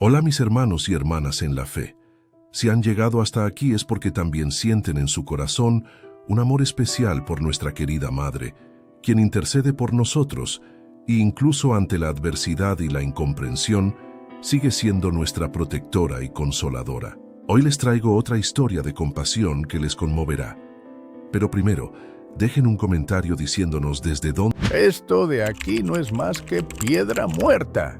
Hola mis hermanos y hermanas en la fe. Si han llegado hasta aquí es porque también sienten en su corazón un amor especial por nuestra querida Madre, quien intercede por nosotros e incluso ante la adversidad y la incomprensión, sigue siendo nuestra protectora y consoladora. Hoy les traigo otra historia de compasión que les conmoverá. Pero primero, dejen un comentario diciéndonos desde dónde... Esto de aquí no es más que piedra muerta,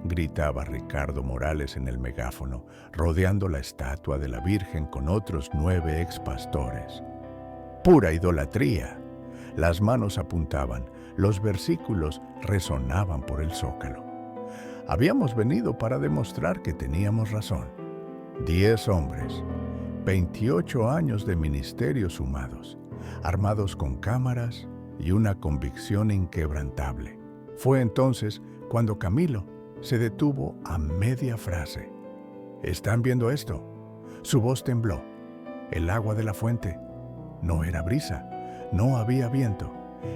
gritaba Ricardo Morales en el megáfono, rodeando la estatua de la Virgen con otros 9 expastores. Pura idolatría. Las manos apuntaban, los versículos resonaban por el zócalo. Habíamos venido para demostrar que teníamos razón. 10 hombres, 28 años de ministerio sumados, armados con cámaras y una convicción inquebrantable. Fue entonces cuando Camilo se detuvo a media frase. ¿Están viendo esto? Su voz tembló. El agua de la fuente no era brisa, no había viento.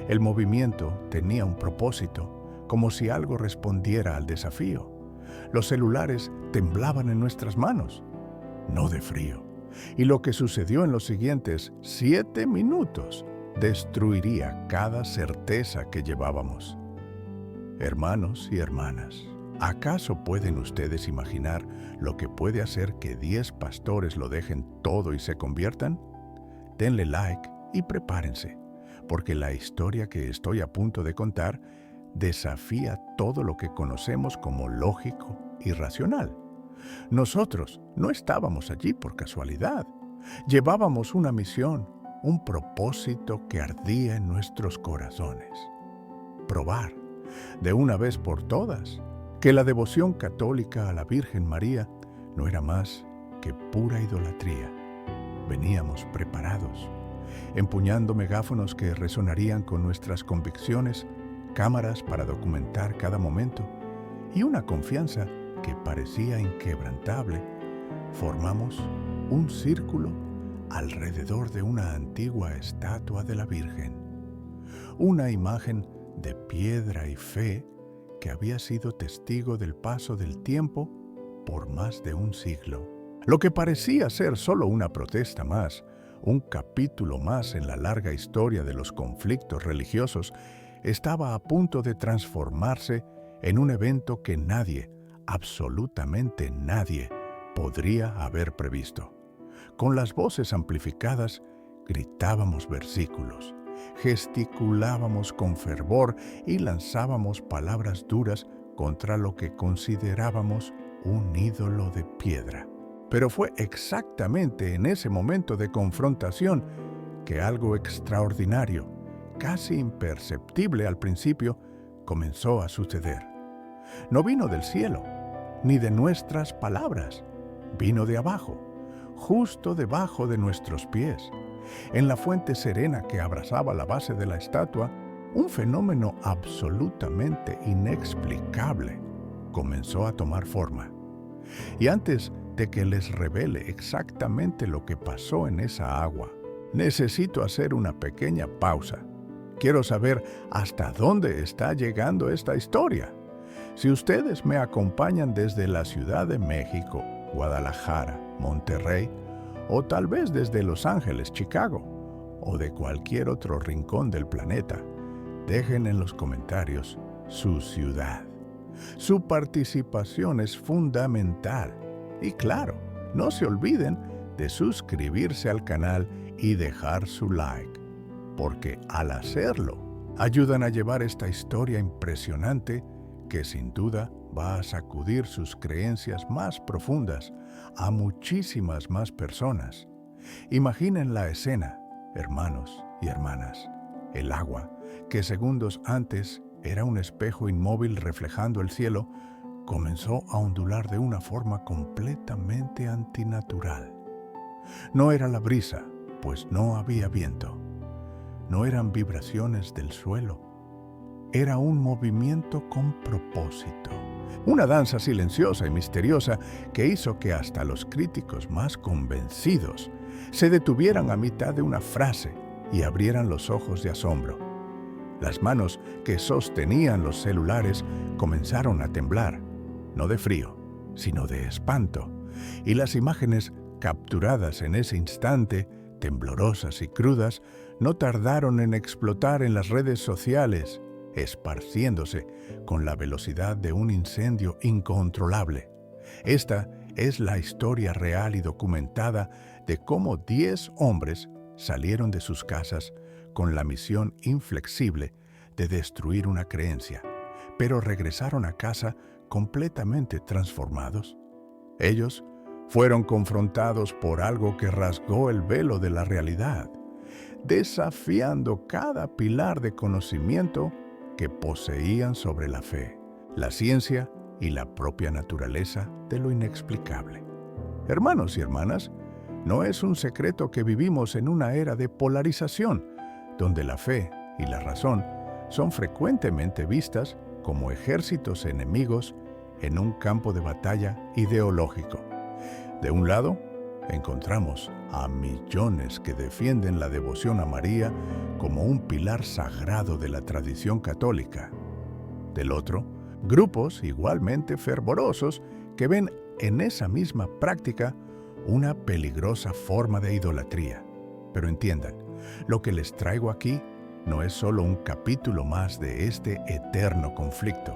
El movimiento tenía un propósito, como si algo respondiera al desafío. Los celulares temblaban en nuestras manos, no de frío. Y lo que sucedió en los siguientes 7 minutos destruiría cada certeza que llevábamos. Hermanos y hermanas, ¿acaso pueden ustedes imaginar lo que puede hacer que 10 pastores lo dejen todo y se conviertan? Denle like y prepárense, porque la historia que estoy a punto de contar desafía todo lo que conocemos como lógico y racional. Nosotros no estábamos allí por casualidad. Llevábamos una misión, un propósito que ardía en nuestros corazones. Probar, de una vez por todas, que la devoción católica a la Virgen María no era más que pura idolatría. Veníamos preparados, empuñando megáfonos que resonarían con nuestras convicciones, cámaras para documentar cada momento y una confianza que parecía inquebrantable. Formamos un círculo alrededor de una antigua estatua de la Virgen, una imagen de piedra y fe que había sido testigo del paso del tiempo por más de un siglo. Lo que parecía ser solo una protesta más, un capítulo más en la larga historia de los conflictos religiosos, estaba a punto de transformarse en un evento que nadie, absolutamente nadie, podría haber previsto. Con las voces amplificadas, gritábamos versículos, gesticulábamos con fervor y lanzábamos palabras duras contra lo que considerábamos un ídolo de piedra. Pero fue exactamente en ese momento de confrontación que algo extraordinario, casi imperceptible al principio, comenzó a suceder. No vino del cielo, ni de nuestras palabras, vino de abajo, justo debajo de nuestros pies. En la fuente serena que abrazaba la base de la estatua, un fenómeno absolutamente inexplicable comenzó a tomar forma. Y antes de que les revele exactamente lo que pasó en esa agua, necesito hacer una pequeña pausa. Quiero saber hasta dónde está llegando esta historia. Si ustedes me acompañan desde la Ciudad de México, Guadalajara, Monterrey, o tal vez desde Los Ángeles, Chicago, o de cualquier otro rincón del planeta, dejen en los comentarios su ciudad. Su participación es fundamental. Y claro, no se olviden de suscribirse al canal y dejar su like, porque al hacerlo, ayudan a llevar esta historia impresionante que sin duda va a sacudir sus creencias más profundas a muchísimas más personas. Imaginen la escena, hermanos y hermanas. El agua, que segundos antes era un espejo inmóvil reflejando el cielo, comenzó a ondular de una forma completamente antinatural. No era la brisa, pues no había viento. No eran vibraciones del suelo. Era un movimiento con propósito. Una danza silenciosa y misteriosa que hizo que hasta los críticos más convencidos se detuvieran a mitad de una frase y abrieran los ojos de asombro. Las manos que sostenían los celulares comenzaron a temblar, no de frío, sino de espanto, y las imágenes capturadas en ese instante, temblorosas y crudas, no tardaron en explotar en las redes sociales, esparciéndose con la velocidad de un incendio incontrolable. Esta es la historia real y documentada de cómo 10 hombres salieron de sus casas con la misión inflexible de destruir una creencia, pero regresaron a casa completamente transformados. Ellos fueron confrontados por algo que rasgó el velo de la realidad, desafiando cada pilar de conocimiento que poseían sobre la fe, la ciencia y la propia naturaleza de lo inexplicable. Hermanos y hermanas, no es un secreto que vivimos en una era de polarización, donde la fe y la razón son frecuentemente vistas como ejércitos enemigos en un campo de batalla ideológico. De un lado, encontramos a millones que defienden la devoción a María como un pilar sagrado de la tradición católica. Del otro, grupos igualmente fervorosos que ven en esa misma práctica una peligrosa forma de idolatría. Pero entiendan, lo que les traigo aquí no es solo un capítulo más de este eterno conflicto.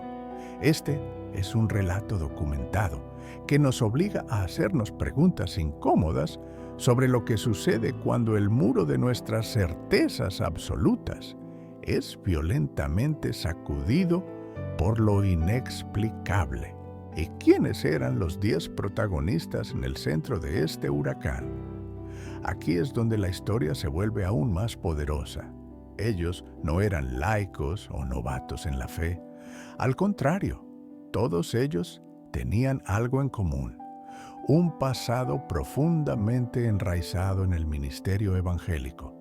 Este es un relato documentado que nos obliga a hacernos preguntas incómodas sobre lo que sucede cuando el muro de nuestras certezas absolutas es violentamente sacudido por lo inexplicable. ¿Y quiénes eran los 10 protagonistas en el centro de este huracán? Aquí es donde la historia se vuelve aún más poderosa. Ellos no eran laicos o novatos en la fe. Al contrario, todos ellos tenían algo en común: un pasado profundamente enraizado en el ministerio evangélico.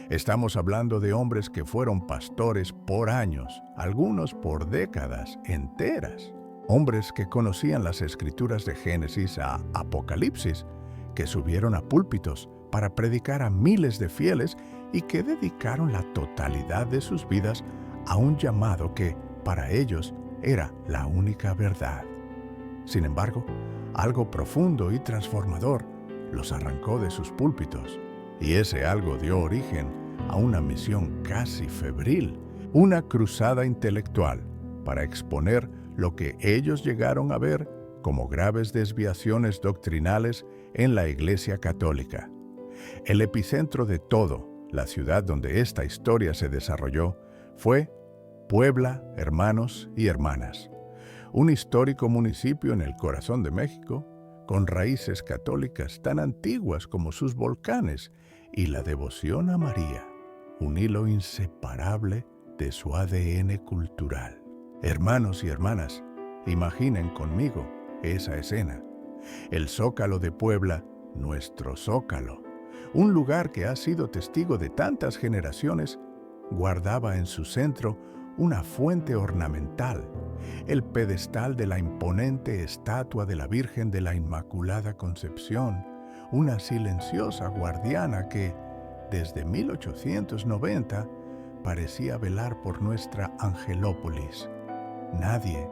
Estamos hablando de hombres que fueron pastores por años, algunos por décadas enteras. Hombres que conocían las escrituras de Génesis a Apocalipsis, que subieron a púlpitos para predicar a miles de fieles y que dedicaron la totalidad de sus vidas a un llamado que, para ellos, era la única verdad. Sin embargo, algo profundo y transformador los arrancó de sus púlpitos, y ese algo dio origen a una misión casi febril, una cruzada intelectual para exponer lo que ellos llegaron a ver como graves desviaciones doctrinales en la Iglesia Católica. El epicentro de todo, la ciudad donde esta historia se desarrolló, fue Puebla, hermanos y hermanas, un histórico municipio en el corazón de México, con raíces católicas tan antiguas como sus volcanes y la devoción a María, un hilo inseparable de su ADN cultural. Hermanos y hermanas, imaginen conmigo esa escena. El Zócalo de Puebla, nuestro Zócalo, un lugar que ha sido testigo de tantas generaciones, guardaba en su centro una fuente ornamental, el pedestal de la imponente estatua de la Virgen de la Inmaculada Concepción, una silenciosa guardiana que, desde 1890, parecía velar por nuestra Angelópolis. Nadie,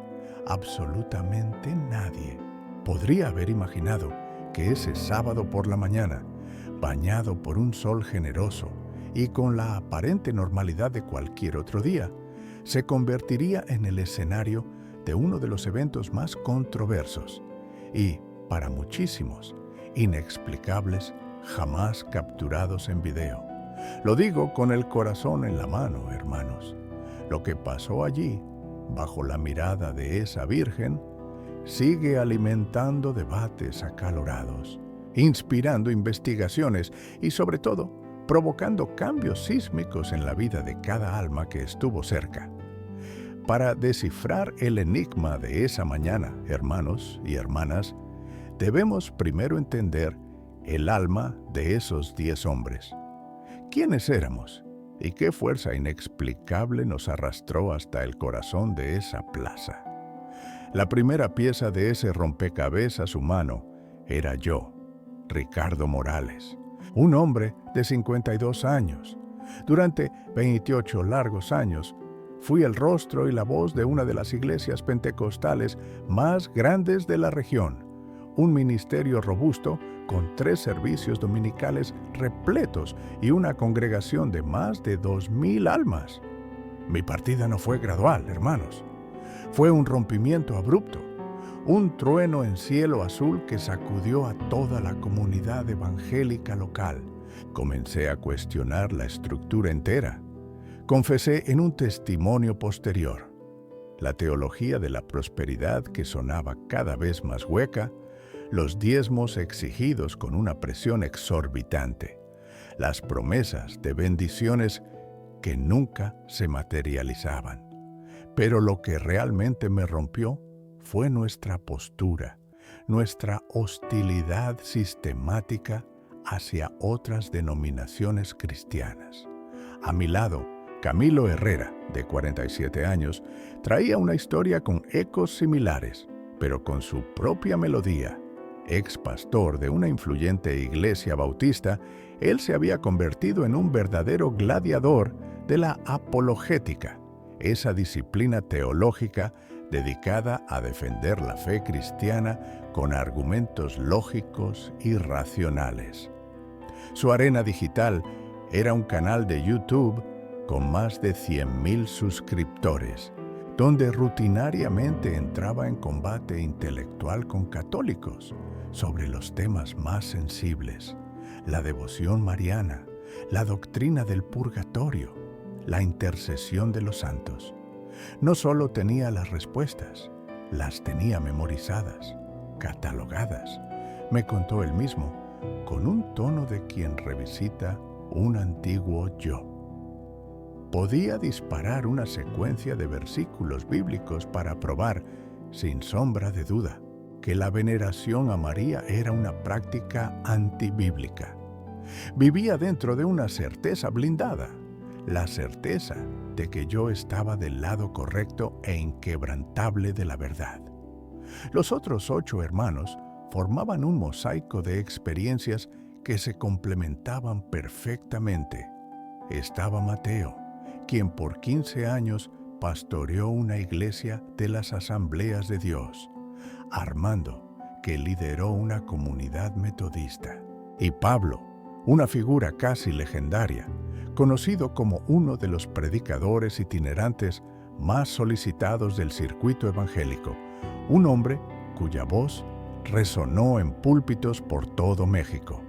absolutamente nadie, podría haber imaginado que ese sábado por la mañana, bañado por un sol generoso y con la aparente normalidad de cualquier otro día, se convertiría en el escenario de uno de los eventos más controversos y, para muchísimos, inexplicables, jamás capturados en video. Lo digo con el corazón en la mano, hermanos. Lo que pasó allí, bajo la mirada de esa Virgen, sigue alimentando debates acalorados, inspirando investigaciones y, sobre todo, provocando cambios sísmicos en la vida de cada alma que estuvo cerca. Para descifrar el enigma de esa mañana, hermanos y hermanas, debemos primero entender el alma de esos 10 hombres. ¿Quiénes éramos? ¿Y qué fuerza inexplicable nos arrastró hasta el corazón de esa plaza? La primera pieza de ese rompecabezas humano era yo, Ricardo Morales, un hombre de 52 años. Durante 28 largos años Fui el rostro y la voz de una de las iglesias pentecostales más grandes de la región. Un ministerio robusto con 3 servicios dominicales repletos y una congregación de más de 2,000 almas. Mi partida no fue gradual, hermanos. Fue un rompimiento abrupto, un trueno en cielo azul que sacudió a toda la comunidad evangélica local. Comencé a cuestionar la estructura entera. Confesé en un testimonio posterior. La teología de la prosperidad que sonaba cada vez más hueca, los diezmos exigidos con una presión exorbitante, las promesas de bendiciones que nunca se materializaban. Pero lo que realmente me rompió fue nuestra postura, nuestra hostilidad sistemática hacia otras denominaciones cristianas. A mi lado, Camilo Herrera, de 47 años, traía una historia con ecos similares, pero con su propia melodía. Ex pastor de una influyente iglesia bautista, él se había convertido en un verdadero gladiador de la apologética, esa disciplina teológica dedicada a defender la fe cristiana con argumentos lógicos y racionales. Su arena digital era un canal de YouTube con más de 100,000 suscriptores, donde rutinariamente entraba en combate intelectual con católicos sobre los temas más sensibles: la devoción mariana, la doctrina del purgatorio, la intercesión de los santos. No solo tenía las respuestas, las tenía memorizadas, catalogadas, me contó él mismo, con un tono de quien revisita un antiguo yo. Podía disparar una secuencia de versículos bíblicos para probar, sin sombra de duda, que la veneración a María era una práctica antibíblica. Vivía dentro de una certeza blindada, la certeza de que yo estaba del lado correcto e inquebrantable de la verdad. Los otros 8 hermanos formaban un mosaico de experiencias que se complementaban perfectamente. Estaba Mateo, quien por 15 años pastoreó una iglesia de las Asambleas de Dios. Armando, que lideró una comunidad metodista. Y Pablo, una figura casi legendaria, conocido como uno de los predicadores itinerantes más solicitados del circuito evangélico, un hombre cuya voz resonó en púlpitos por todo México.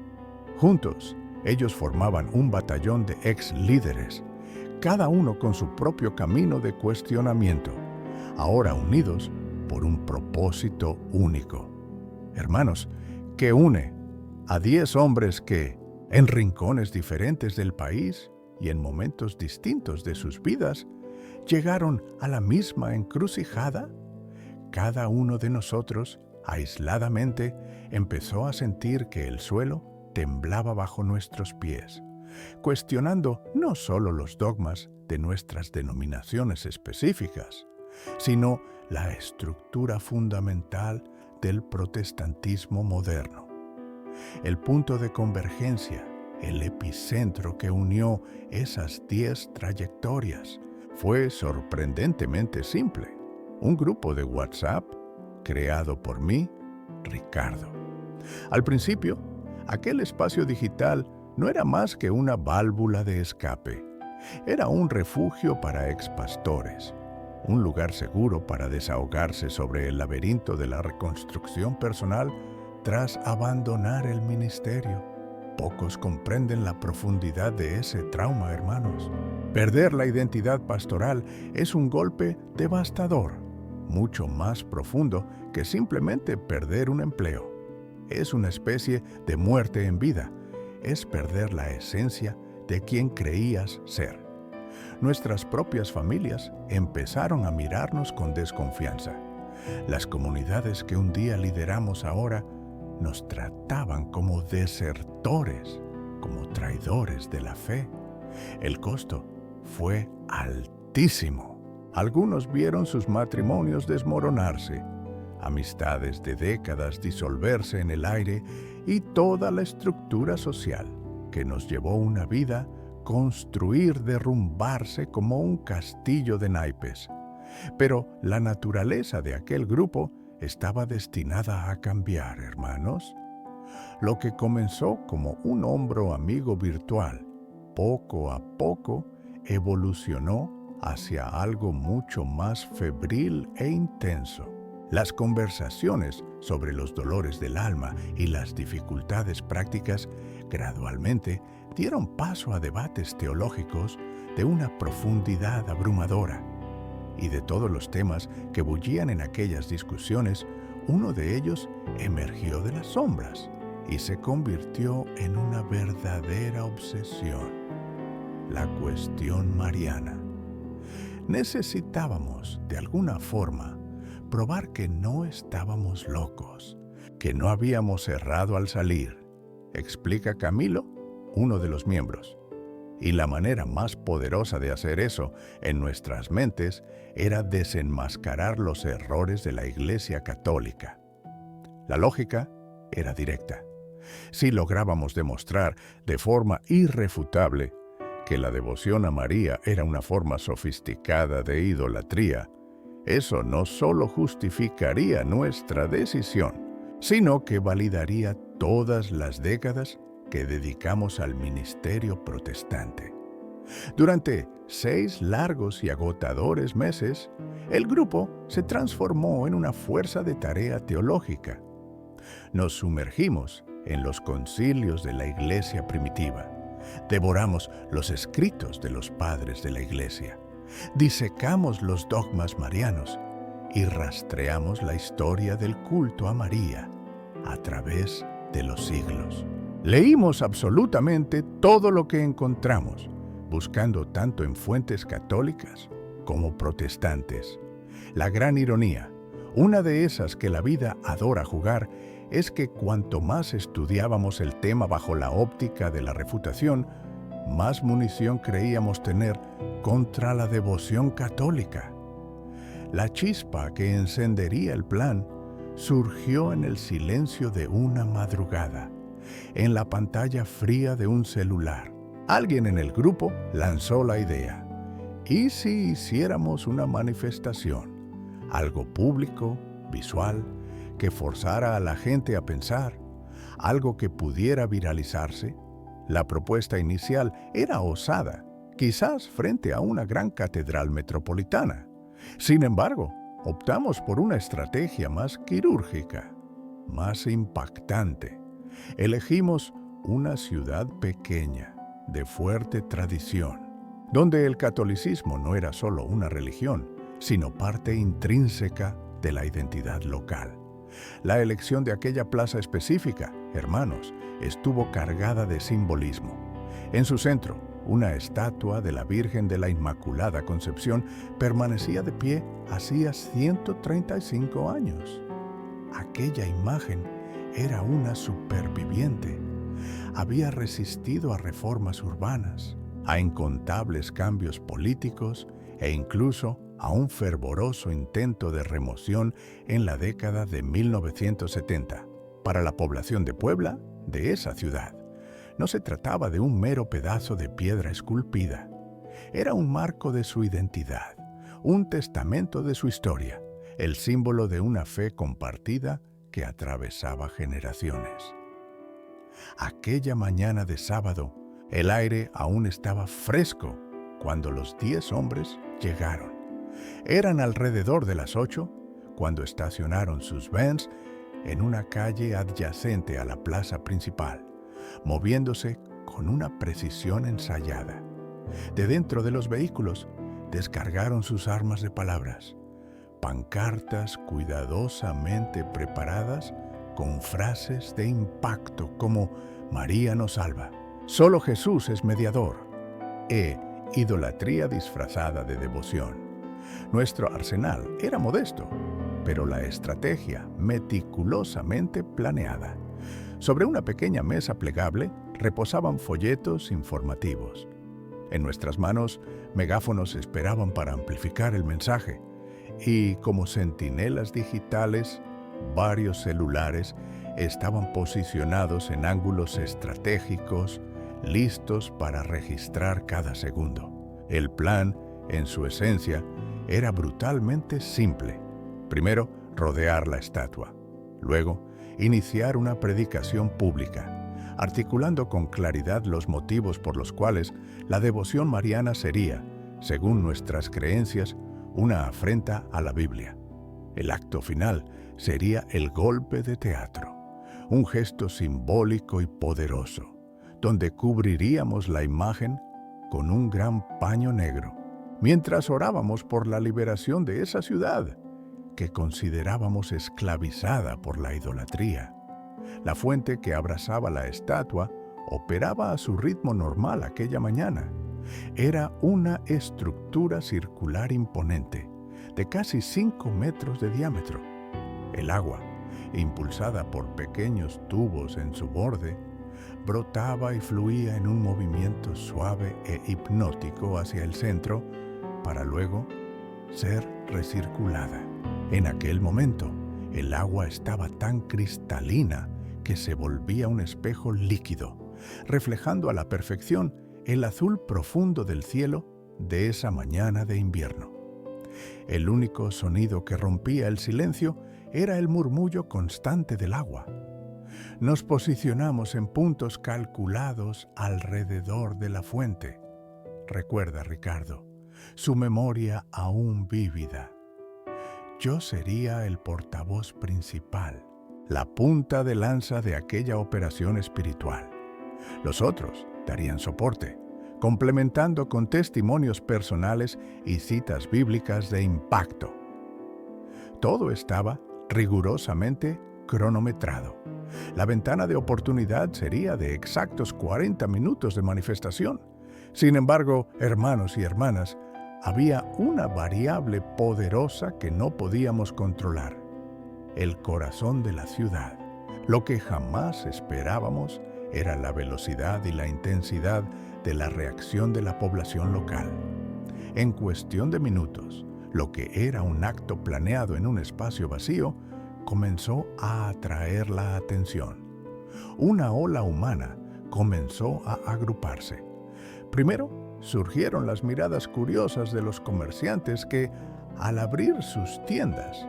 Juntos, ellos formaban un batallón de ex líderes, cada uno con su propio camino de cuestionamiento, ahora unidos por un propósito único. Hermanos, que une a 10 hombres que, en rincones diferentes del país y en momentos distintos de sus vidas, llegaron a la misma encrucijada. Cada uno de nosotros, aisladamente, empezó a sentir que el suelo temblaba bajo nuestros pies, cuestionando no solo los dogmas de nuestras denominaciones específicas, sino la estructura fundamental del protestantismo moderno. El punto de convergencia, el epicentro que unió esas 10 trayectorias, fue sorprendentemente simple: un grupo de WhatsApp creado por mí, Ricardo. Al principio, aquel espacio digital no era más que una válvula de escape. Era un refugio para expastores, un lugar seguro para desahogarse sobre el laberinto de la reconstrucción personal tras abandonar el ministerio. Pocos comprenden la profundidad de ese trauma, hermanos. Perder la identidad pastoral es un golpe devastador, mucho más profundo que simplemente perder un empleo. Es una especie de muerte en vida. Es perder la esencia de quien creías ser. Nuestras propias familias empezaron a mirarnos con desconfianza. Las comunidades que un día lideramos ahora nos trataban como desertores, como traidores de la fe. El costo fue altísimo. Algunos vieron sus matrimonios desmoronarse, amistades de décadas disolverse en el aire y toda la estructura social que nos llevó una vida construir derrumbarse como un castillo de naipes. Pero la naturaleza de aquel grupo estaba destinada a cambiar, hermanos. Lo que comenzó como un hombro amigo virtual, poco a poco evolucionó hacia algo mucho más febril e intenso. Las conversaciones sobre los dolores del alma y las dificultades prácticas gradualmente dieron paso a debates teológicos de una profundidad abrumadora. Y de todos los temas que bullían en aquellas discusiones, uno de ellos emergió de las sombras y se convirtió en una verdadera obsesión: la cuestión mariana. Necesitábamos, de alguna forma, probar que no estábamos locos, que no habíamos errado al salir, explica Camilo, uno de los miembros. Y la manera más poderosa de hacer eso en nuestras mentes era desenmascarar los errores de la Iglesia Católica. La lógica era directa. Si lográbamos demostrar de forma irrefutable que la devoción a María era una forma sofisticada de idolatría, eso no solo justificaría nuestra decisión, sino que validaría todas las décadas que dedicamos al ministerio protestante. Durante 6 largos y agotadores meses, el grupo se transformó en una fuerza de tarea teológica. Nos sumergimos en los concilios de la Iglesia primitiva, devoramos los escritos de los padres de la Iglesia, disecamos los dogmas marianos y rastreamos la historia del culto a María a través de los siglos. Leímos absolutamente todo lo que encontramos, buscando tanto en fuentes católicas como protestantes. La gran ironía, una de esas que la vida adora jugar, es que cuanto más estudiábamos el tema bajo la óptica de la refutación, más munición creíamos tener contra la devoción católica. La chispa que encendería el plan surgió en el silencio de una madrugada, en la pantalla fría de un celular. Alguien en el grupo lanzó la idea: ¿y si hiciéramos una manifestación? Algo público, visual, que forzara a la gente a pensar, algo que pudiera viralizarse. La propuesta inicial era osada, quizás frente a una gran catedral metropolitana. Sin embargo, optamos por una estrategia más quirúrgica, más impactante. Elegimos una ciudad pequeña, de fuerte tradición, donde el catolicismo no era solo una religión, sino parte intrínseca de la identidad local. La elección de aquella plaza específica, hermanos, estuvo cargada de simbolismo. En su centro, una estatua de la Virgen de la Inmaculada Concepción permanecía de pie hacía 135 años. Aquella imagen era una superviviente. Había resistido a reformas urbanas, a incontables cambios políticos e incluso a un fervoroso intento de remoción en la década de 1970. Para la población de Puebla, de esa ciudad, no se trataba de un mero pedazo de piedra esculpida. Era un marco de su identidad, un testamento de su historia, el símbolo de una fe compartida que atravesaba generaciones. Aquella mañana de sábado, el aire aún estaba fresco cuando los 10 hombres llegaron. Eran alrededor de las 8 cuando estacionaron sus vans en una calle adyacente a la plaza principal, moviéndose con una precisión ensayada. De dentro de los vehículos descargaron sus armas de palabras, pancartas cuidadosamente preparadas con frases de impacto como «María nos salva», «Solo Jesús es mediador» e «Idolatría disfrazada de devoción». Nuestro arsenal era modesto, pero la estrategia meticulosamente planeada. Sobre una pequeña mesa plegable reposaban folletos informativos. En nuestras manos, megáfonos esperaban para amplificar el mensaje, y como centinelas digitales, varios celulares estaban posicionados en ángulos estratégicos, listos para registrar cada segundo. El plan, en su esencia, era brutalmente simple. Primero, rodear la estatua. Luego, iniciar una predicación pública, articulando con claridad los motivos por los cuales la devoción mariana sería, según nuestras creencias, una afrenta a la Biblia. El acto final sería el golpe de teatro, un gesto simbólico y poderoso, donde cubriríamos la imagen con un gran paño negro, mientras orábamos por la liberación de esa ciudad, que considerábamos esclavizada por la idolatría. La fuente que abrazaba la estatua operaba a su ritmo normal aquella mañana. Era una estructura circular imponente, de casi 5 metros de diámetro. El agua, impulsada por pequeños tubos en su borde, brotaba y fluía en un movimiento suave e hipnótico hacia el centro, para luego ser recirculada. En aquel momento, el agua estaba tan cristalina que se volvía un espejo líquido, reflejando a la perfección el azul profundo del cielo de esa mañana de invierno. El único sonido que rompía el silencio era el murmullo constante del agua. Nos posicionamos en puntos calculados alrededor de la fuente. Recuerda, Ricardo, su memoria aún vívida. Yo sería el portavoz principal, la punta de lanza de aquella operación espiritual. Los otros darían soporte, complementando con testimonios personales y citas bíblicas de impacto. Todo estaba rigurosamente cronometrado. La ventana de oportunidad sería de exactos 40 minutos de manifestación. Sin embargo, hermanos y hermanas, había una variable poderosa que no podíamos controlar: el corazón de la ciudad. Lo que jamás esperábamos era la velocidad y la intensidad de la reacción de la población local. En cuestión de minutos, lo que era un acto planeado en un espacio vacío comenzó a atraer la atención. Una ola humana comenzó a agruparse. Primero, surgieron las miradas curiosas de los comerciantes que, al abrir sus tiendas,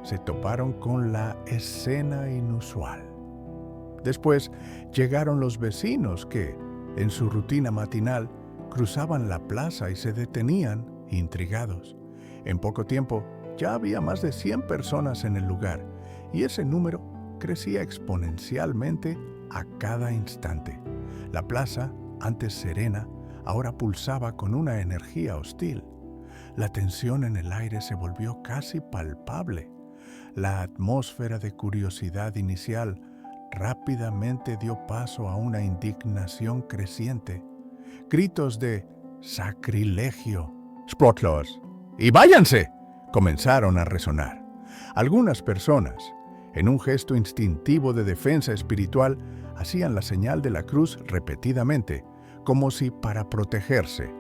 se toparon con la escena inusual. Después llegaron los vecinos que, en su rutina matinal, cruzaban la plaza y se detenían, intrigados. En poco tiempo, ya había más de 100 personas en el lugar, y ese número crecía exponencialmente a cada instante. La plaza, antes serena, ahora pulsaba con una energía hostil. La tensión en el aire se volvió casi palpable. La atmósfera de curiosidad inicial rápidamente dio paso a una indignación creciente. Gritos de ¡sacrilegio! ¡Spotless! ¡Y váyanse!, comenzaron a resonar. Algunas personas, en un gesto instintivo de defensa espiritual, hacían la señal de la cruz repetidamente, como si para protegerse.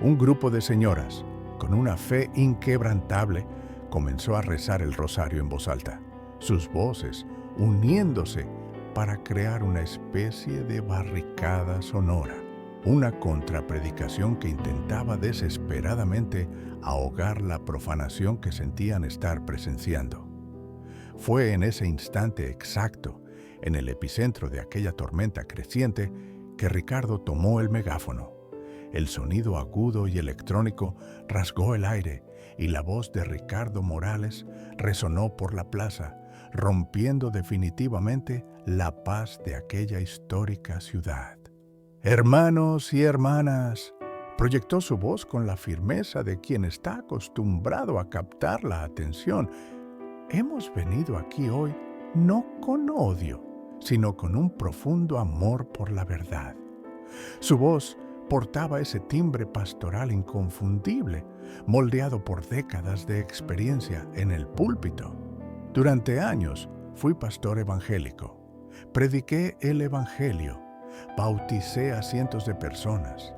Un grupo de señoras, con una fe inquebrantable, comenzó a rezar el rosario en voz alta, sus voces uniéndose para crear una especie de barricada sonora, una contrapredicación que intentaba desesperadamente ahogar la profanación que sentían estar presenciando. Fue en ese instante exacto, en el epicentro de aquella tormenta creciente, que Ricardo tomó el megáfono. El sonido agudo y electrónico rasgó el aire y la voz de Ricardo Morales resonó por la plaza, rompiendo definitivamente la paz de aquella histórica ciudad. Hermanos y hermanas, proyectó su voz con la firmeza de quien está acostumbrado a captar la atención. Hemos venido aquí hoy no con odio, sino con un profundo amor por la verdad. Su voz portaba ese timbre pastoral inconfundible, moldeado por décadas de experiencia en el púlpito. Durante años fui pastor evangélico. Prediqué el evangelio, bauticé a cientos de personas,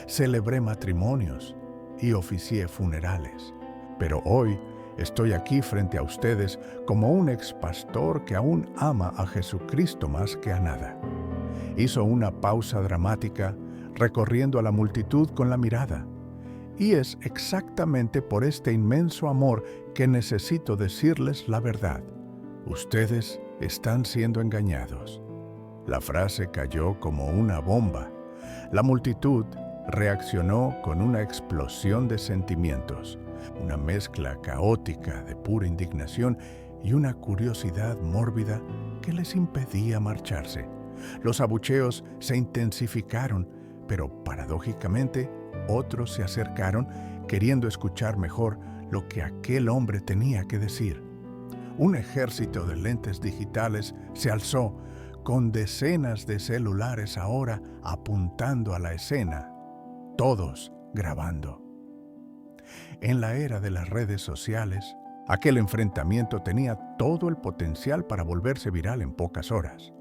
celebré matrimonios y oficié funerales. Pero hoy estoy aquí frente a ustedes como un expastor que aún ama a Jesucristo más que a nada. Hizo una pausa dramática, recorriendo a la multitud con la mirada. Y es exactamente por este inmenso amor que necesito decirles la verdad. Ustedes están siendo engañados. La frase cayó como una bomba. La multitud reaccionó con una explosión de sentimientos, una mezcla caótica de pura indignación y una curiosidad mórbida que les impedía marcharse. Los abucheos se intensificaron, pero paradójicamente otros se acercaron queriendo escuchar mejor lo que aquel hombre tenía que decir. Un ejército de lentes digitales se alzó, con decenas de celulares ahora apuntando a la escena, todos grabando. En la era de las redes sociales, aquel enfrentamiento tenía todo el potencial para volverse viral en pocas horas.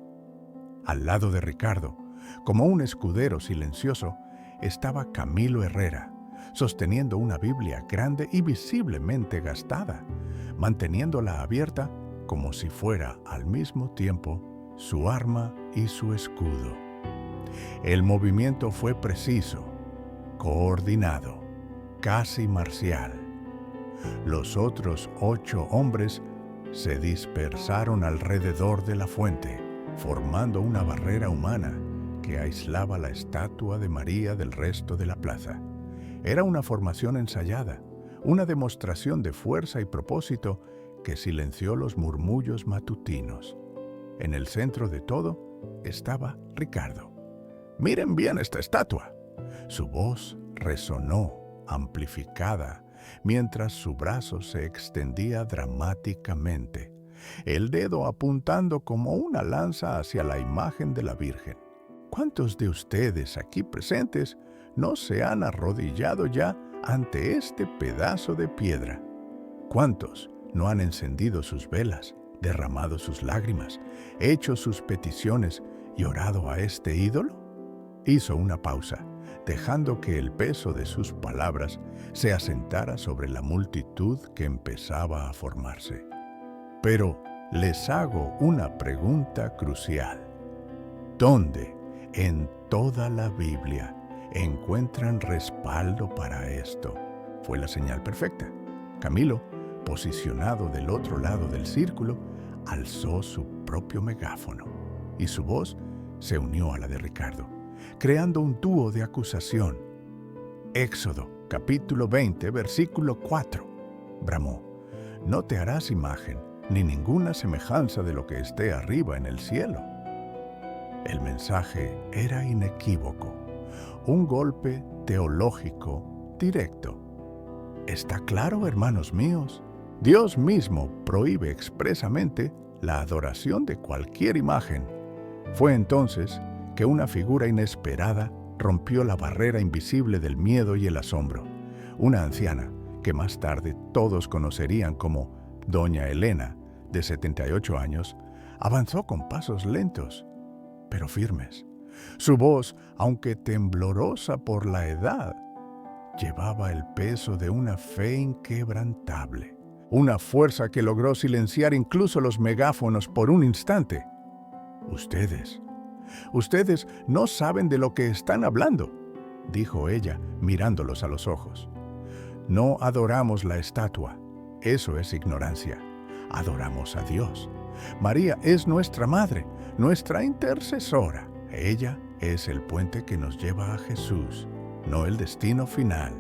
Al lado de Ricardo, como un escudero silencioso, estaba Camilo Herrera, sosteniendo una Biblia grande y visiblemente gastada, manteniéndola abierta como si fuera al mismo tiempo su arma y su escudo. El movimiento fue preciso, coordinado, casi marcial. Los otros 8 hombres se dispersaron alrededor de la fuente, formando una barrera humana que aislaba la estatua de María del resto de la plaza. Era una formación ensayada, una demostración de fuerza y propósito que silenció los murmullos matutinos. En el centro de todo estaba Ricardo. «Miren bien esta estatua». Su voz resonó, amplificada, mientras su brazo se extendía dramáticamente, el dedo apuntando como una lanza hacia la imagen de la Virgen. ¿Cuántos de ustedes aquí presentes no se han arrodillado ya ante este pedazo de piedra? ¿Cuántos no han encendido sus velas, derramado sus lágrimas, hecho sus peticiones y orado a este ídolo? Hizo una pausa, dejando que el peso de sus palabras se asentara sobre la multitud que empezaba a formarse. Pero les hago una pregunta crucial. ¿Dónde en toda la Biblia encuentran respaldo para esto? Fue la señal perfecta. Camilo, posicionado del otro lado del círculo, alzó su propio megáfono y su voz se unió a la de Ricardo, creando un dúo de acusación. Éxodo, capítulo 20, versículo 4. Bramó: «No te harás imagen, ni ninguna semejanza de lo que esté arriba en el cielo». El mensaje era inequívoco, un golpe teológico directo. Está claro, hermanos míos, Dios mismo prohíbe expresamente la adoración de cualquier imagen. Fue entonces que una figura inesperada rompió la barrera invisible del miedo y el asombro. Una anciana, que más tarde todos conocerían como Doña Elena, de 78 años, avanzó con pasos lentos, pero firmes. Su voz, aunque temblorosa por la edad, llevaba el peso de una fe inquebrantable, una fuerza que logró silenciar incluso los megáfonos por un instante. Ustedes no saben de lo que están hablando», dijo ella, mirándolos a los ojos. «No adoramos la estatua, eso es ignorancia. Adoramos a Dios. María es nuestra madre, nuestra intercesora. Ella es el puente que nos lleva a Jesús, no el destino final».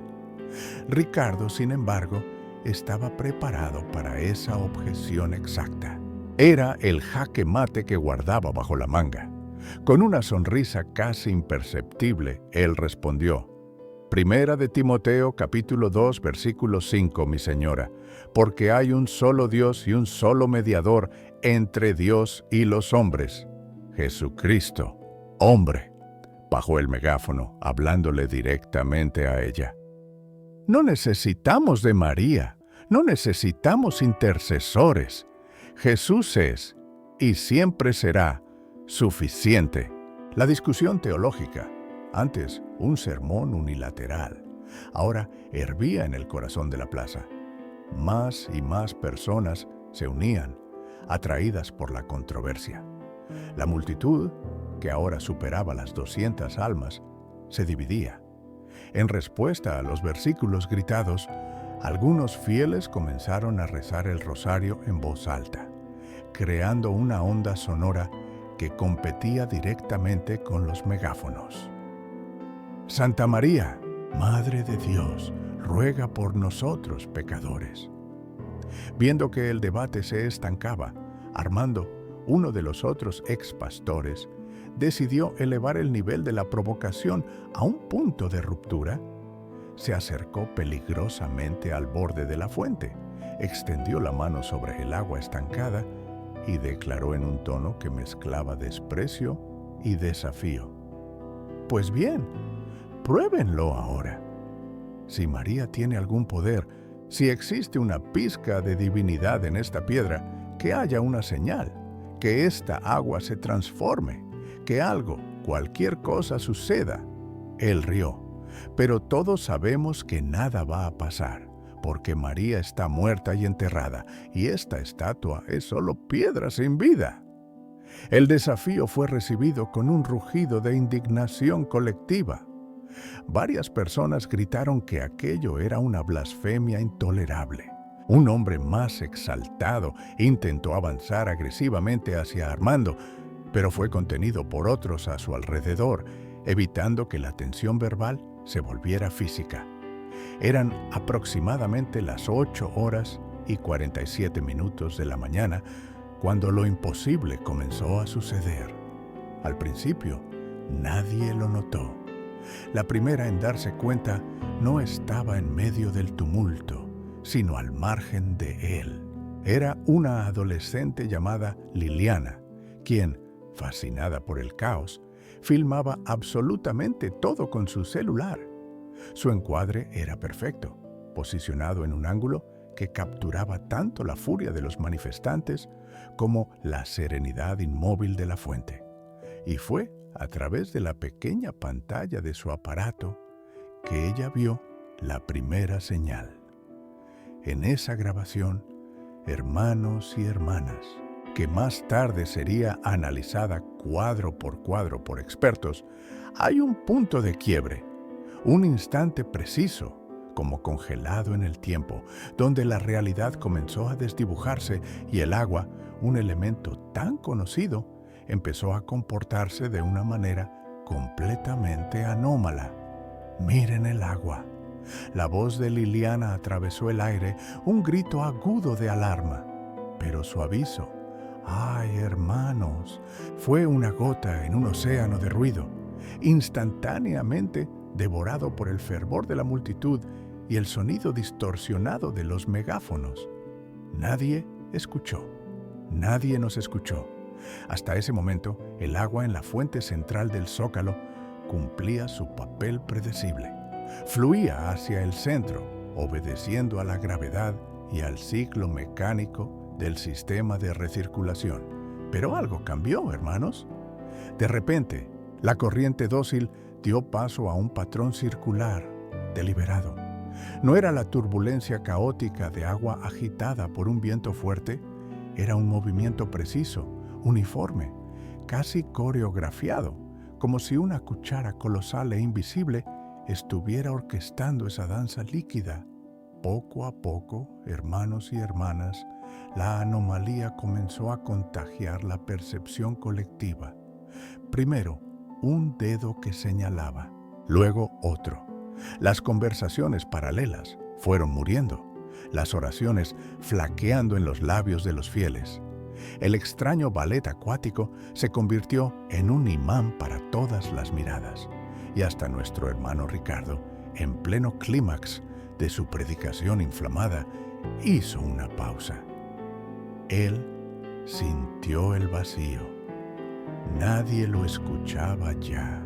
Ricardo, sin embargo, estaba preparado para esa objeción exacta. Era el jaque mate que guardaba bajo la manga. Con una sonrisa casi imperceptible, él respondió: «Primera de Timoteo, capítulo 2, versículo 5, mi señora, porque hay un solo Dios y un solo mediador entre Dios y los hombres, Jesucristo, hombre». Bajó el megáfono, hablándole directamente a ella. No necesitamos de María, no necesitamos intercesores. Jesús es, y siempre será, suficiente. La discusión teológica, antes un sermón unilateral, ahora hervía en el corazón de la plaza. Más y más personas se unían, atraídas por la controversia. La multitud, que ahora superaba las 200 almas, se dividía. En respuesta a los versículos gritados, algunos fieles comenzaron a rezar el rosario en voz alta, creando una onda sonora que competía directamente con los megáfonos. Santa María, Madre de Dios, ruega por nosotros pecadores. Viendo que el debate se estancaba, Armando, uno de los otros ex-pastores, decidió elevar el nivel de la provocación a un punto de ruptura. Se acercó peligrosamente al borde de la fuente, extendió la mano sobre el agua estancada y declaró en un tono que mezclaba desprecio y desafío: «Pues bien, pruébenlo ahora. Si María tiene algún poder, si existe una pizca de divinidad en esta piedra, que haya una señal, que esta agua se transforme, que algo, cualquier cosa suceda». Él rió. «Pero todos sabemos que nada va a pasar, porque María está muerta y enterrada, y esta estatua es solo piedra sin vida». El desafío fue recibido con un rugido de indignación colectiva. Varias personas gritaron que aquello era una blasfemia intolerable. Un hombre más exaltado intentó avanzar agresivamente hacia Armando, pero fue contenido por otros a su alrededor, evitando que la tensión verbal se volviera física. Eran aproximadamente las 8:47 de la mañana cuando lo imposible comenzó a suceder. Al principio, nadie lo notó. La primera en darse cuenta no estaba en medio del tumulto, sino al margen de él. Era una adolescente llamada Liliana, quien, fascinada por el caos, filmaba absolutamente todo con su celular. Su encuadre era perfecto, posicionado en un ángulo que capturaba tanto la furia de los manifestantes como la serenidad inmóvil de la fuente. Y fue a través de la pequeña pantalla de su aparato que ella vio la primera señal. En esa grabación, hermanos y hermanas, que más tarde sería analizada cuadro por expertos, hay un punto de quiebre, un instante preciso, como congelado en el tiempo, donde la realidad comenzó a desdibujarse y el agua, un elemento tan conocido, empezó a comportarse de una manera completamente anómala. «Miren el agua». La voz de Liliana atravesó el aire, un grito agudo de alarma. Pero su aviso: «¡Ay, hermanos!», fue una gota en un océano de ruido, instantáneamente devorado por el fervor de la multitud y el sonido distorsionado de los megáfonos. Nadie escuchó. Nadie nos escuchó. Hasta ese momento, el agua en la fuente central del Zócalo cumplía su papel predecible. Fluía hacia el centro, obedeciendo a la gravedad y al ciclo mecánico del sistema de recirculación. Pero algo cambió, hermanos. De repente, la corriente dócil dio paso a un patrón circular, deliberado. No era la turbulencia caótica de agua agitada por un viento fuerte, era un movimiento preciso, uniforme, casi coreografiado, como si una cuchara colosal e invisible estuviera orquestando esa danza líquida. Poco a poco, hermanos y hermanas, la anomalía comenzó a contagiar la percepción colectiva. Primero, un dedo que señalaba, luego otro. Las conversaciones paralelas fueron muriendo, las oraciones flaqueando en los labios de los fieles. El extraño ballet acuático se convirtió en un imán para todas las miradas, y hasta nuestro hermano Ricardo, en pleno clímax de su predicación inflamada, hizo una pausa. Él sintió el vacío. Nadie lo escuchaba ya.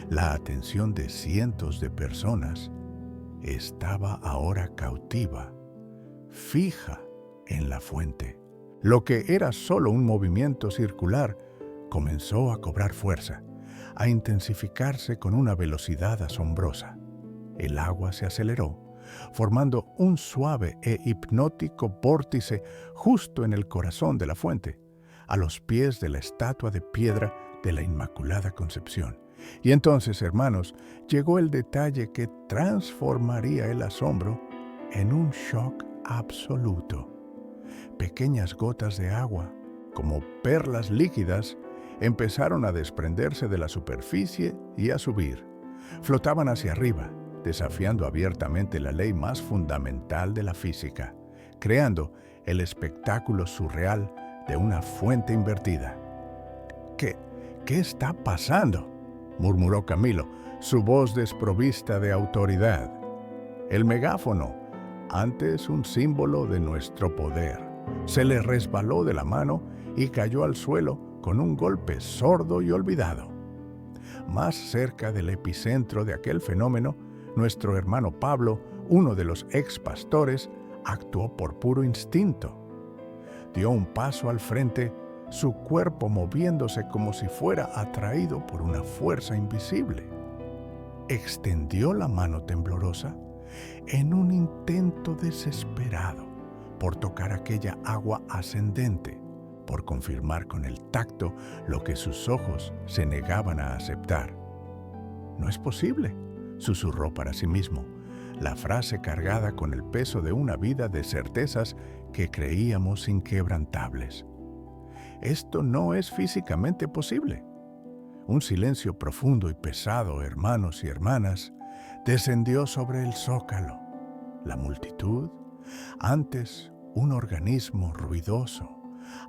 La atención de cientos de personas estaba ahora cautiva, fija en la fuente. Lo que era solo un movimiento circular comenzó a cobrar fuerza, a intensificarse con una velocidad asombrosa. El agua se aceleró, formando un suave e hipnótico vórtice justo en el corazón de la fuente, a los pies de la estatua de piedra de la Inmaculada Concepción. Y entonces, hermanos, llegó el detalle que transformaría el asombro en un shock absoluto. Pequeñas gotas de agua, como perlas líquidas, empezaron a desprenderse de la superficie y a subir. Flotaban hacia arriba, desafiando abiertamente la ley más fundamental de la física, creando el espectáculo surreal de una fuente invertida. ¿Qué está pasando?, murmuró Camilo, su voz desprovista de autoridad. El megáfono, antes un símbolo de nuestro poder, se le resbaló de la mano y cayó al suelo con un golpe sordo y olvidado. Más cerca del epicentro de aquel fenómeno, nuestro hermano Pablo, uno de los ex pastores, actuó por puro instinto. Dio un paso al frente, su cuerpo moviéndose como si fuera atraído por una fuerza invisible. Extendió la mano temblorosa en un intento desesperado por tocar aquella agua ascendente, por confirmar con el tacto lo que sus ojos se negaban a aceptar. «No es posible», susurró para sí mismo, la frase cargada con el peso de una vida de certezas que creíamos inquebrantables. Esto no es físicamente posible. Un silencio profundo y pesado, hermanos y hermanas, descendió sobre el zócalo. La multitud, antes un organismo ruidoso,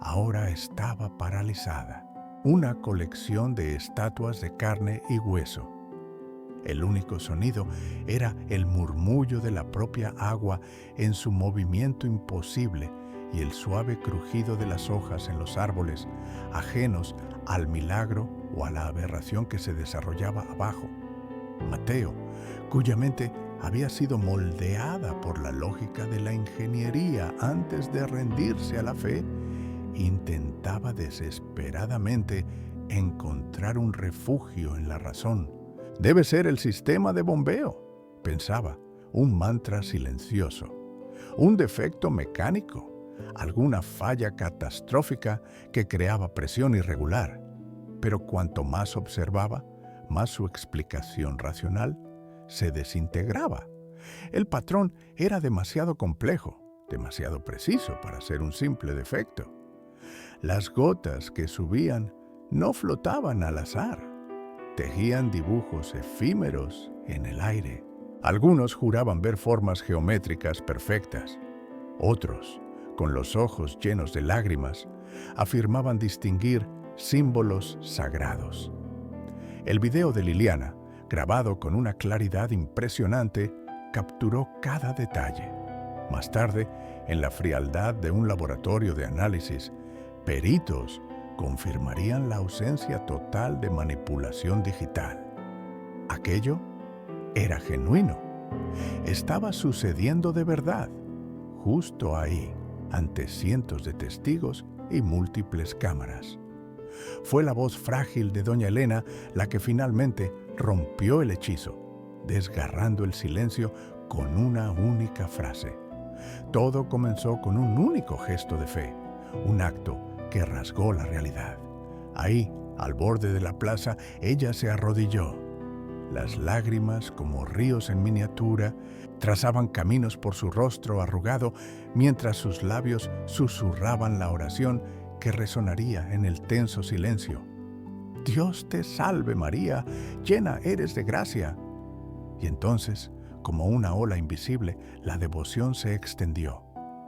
ahora estaba paralizada, una colección de estatuas de carne y hueso. El único sonido era el murmullo de la propia agua en su movimiento imposible y el suave crujido de las hojas en los árboles, ajenos al milagro o a la aberración que se desarrollaba abajo. Mateo, cuya mente había sido moldeada por la lógica de la ingeniería antes de rendirse a la fe, intentaba desesperadamente encontrar un refugio en la razón. «Debe ser el sistema de bombeo», pensaba, un mantra silencioso, un defecto mecánico, alguna falla catastrófica que creaba presión irregular. Pero cuanto más observaba, más su explicación racional se desintegraba. El patrón era demasiado complejo, demasiado preciso para ser un simple defecto. Las gotas que subían no flotaban al azar, tejían dibujos efímeros en el aire. Algunos juraban ver formas geométricas perfectas. Otros, con los ojos llenos de lágrimas, afirmaban distinguir símbolos sagrados. El video de Liliana, grabado con una claridad impresionante, capturó cada detalle. Más tarde, en la frialdad de un laboratorio de análisis, peritos confirmarían la ausencia total de manipulación digital. Aquello era genuino. Estaba sucediendo de verdad, justo ahí, ante cientos de testigos y múltiples cámaras. Fue la voz frágil de doña Elena la que finalmente rompió el hechizo, desgarrando el silencio con una única frase. Todo comenzó con un único gesto de fe, un acto que rasgó la realidad. Ahí, al borde de la plaza, ella se arrodilló. Las lágrimas, como ríos en miniatura, trazaban caminos por su rostro arrugado, mientras sus labios susurraban la oración que resonaría en el tenso silencio. «Dios te salve María, llena eres de gracia». Y entonces, como una ola invisible, la devoción se extendió.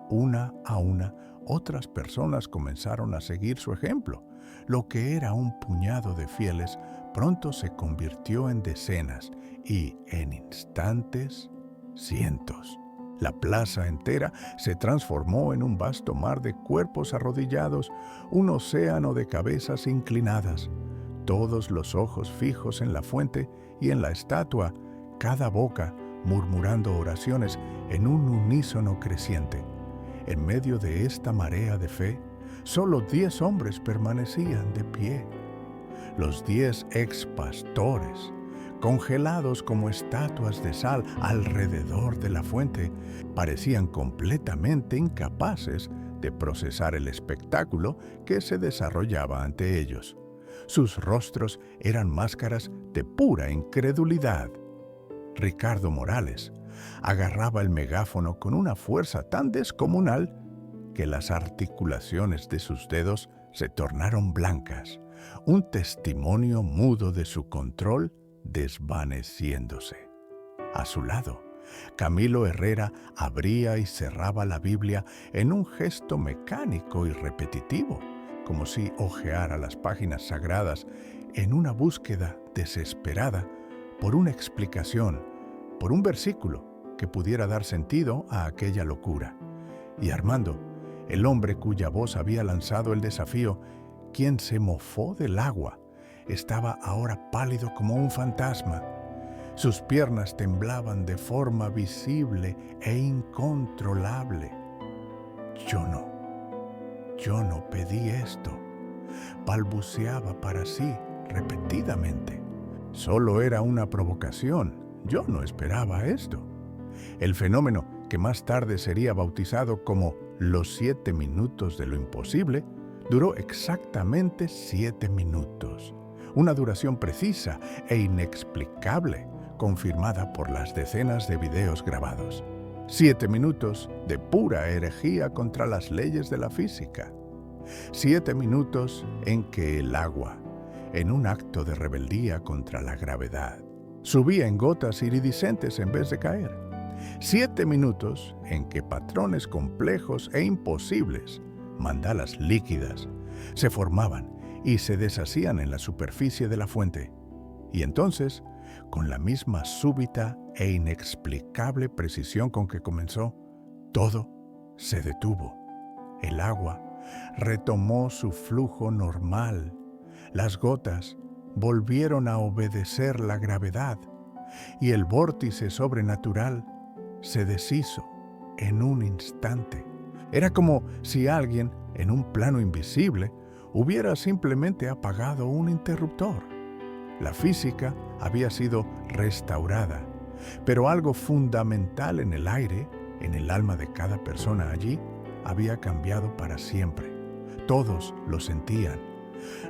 Una a una, otras personas comenzaron a seguir su ejemplo. Lo que era un puñado de fieles pronto se convirtió en decenas y, en instantes, cientos. La plaza entera se transformó en un vasto mar de cuerpos arrodillados, un océano de cabezas inclinadas, todos los ojos fijos en la fuente y en la estatua, cada boca murmurando oraciones en un unísono creciente. En medio de esta marea de fe, solo 10 hombres permanecían de pie. Los 10 ex pastores, congelados como estatuas de sal alrededor de la fuente, parecían completamente incapaces de procesar el espectáculo que se desarrollaba ante ellos. Sus rostros eran máscaras de pura incredulidad. Ricardo Morales agarraba el megáfono con una fuerza tan descomunal que las articulaciones de sus dedos se tornaron blancas, un testimonio mudo de su control desvaneciéndose. A su lado, Camilo Herrera abría y cerraba la Biblia en un gesto mecánico y repetitivo, como si hojeara las páginas sagradas en una búsqueda desesperada por una explicación, por un versículo que pudiera dar sentido a aquella locura. Y Armando, el hombre cuya voz había lanzado el desafío, quien se mofó del agua, estaba ahora pálido como un fantasma. Sus piernas temblaban de forma visible e incontrolable. Yo no pedí esto, balbuceaba para sí repetidamente. Solo era una provocación, yo no esperaba esto. El fenómeno, que más tarde sería bautizado como los 7 minutos de lo imposible, duró exactamente 7 minutos, una duración precisa e inexplicable, confirmada por las decenas de videos grabados. 7 minutos de pura herejía contra las leyes de la física. 7 minutos en que el agua, en un acto de rebeldía contra la gravedad, subía en gotas iridiscentes en vez de caer. 7 minutos en que patrones complejos e imposibles, mandalas líquidas, se formaban y se deshacían en la superficie de la fuente. Y entonces, con la misma súbita e inexplicable precisión con que comenzó, todo se detuvo. El agua retomó su flujo normal. Las gotas volvieron a obedecer la gravedad y el vórtice sobrenatural se deshizo en un instante. Era como si alguien, en un plano invisible, hubiera simplemente apagado un interruptor. La física había sido restaurada, pero algo fundamental en el aire, en el alma de cada persona allí, había cambiado para siempre. Todos lo sentían.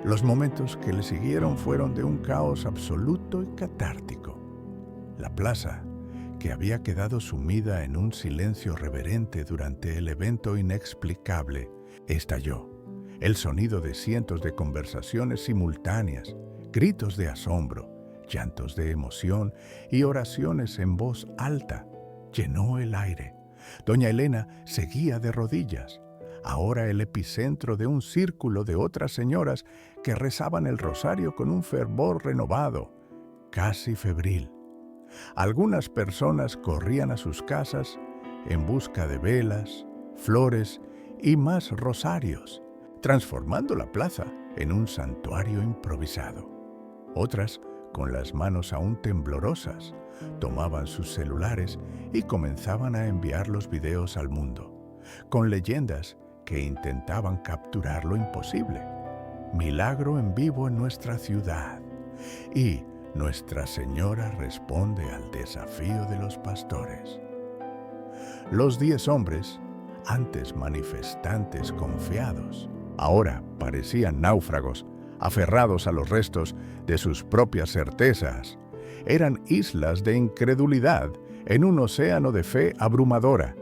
Los momentos que le siguieron fueron de un caos absoluto y catártico. La plaza, que había quedado sumida en un silencio reverente durante el evento inexplicable, estalló. El sonido de cientos de conversaciones simultáneas, gritos de asombro, llantos de emoción y oraciones en voz alta llenó el aire. Doña Elena seguía de rodillas, ahora el epicentro de un círculo de otras señoras que rezaban el rosario con un fervor renovado, casi febril. Algunas personas corrían a sus casas en busca de velas, flores y más rosarios, transformando la plaza en un santuario improvisado. Otras, con las manos aún temblorosas, tomaban sus celulares y comenzaban a enviar los videos al mundo, con leyendas que intentaban capturar lo imposible. Milagro en vivo en nuestra ciudad. Y Nuestra Señora responde al desafío de los pastores. Los 10 hombres, antes manifestantes confiados, ahora parecían náufragos, aferrados a los restos de sus propias certezas. Eran islas de incredulidad en un océano de fe abrumadora,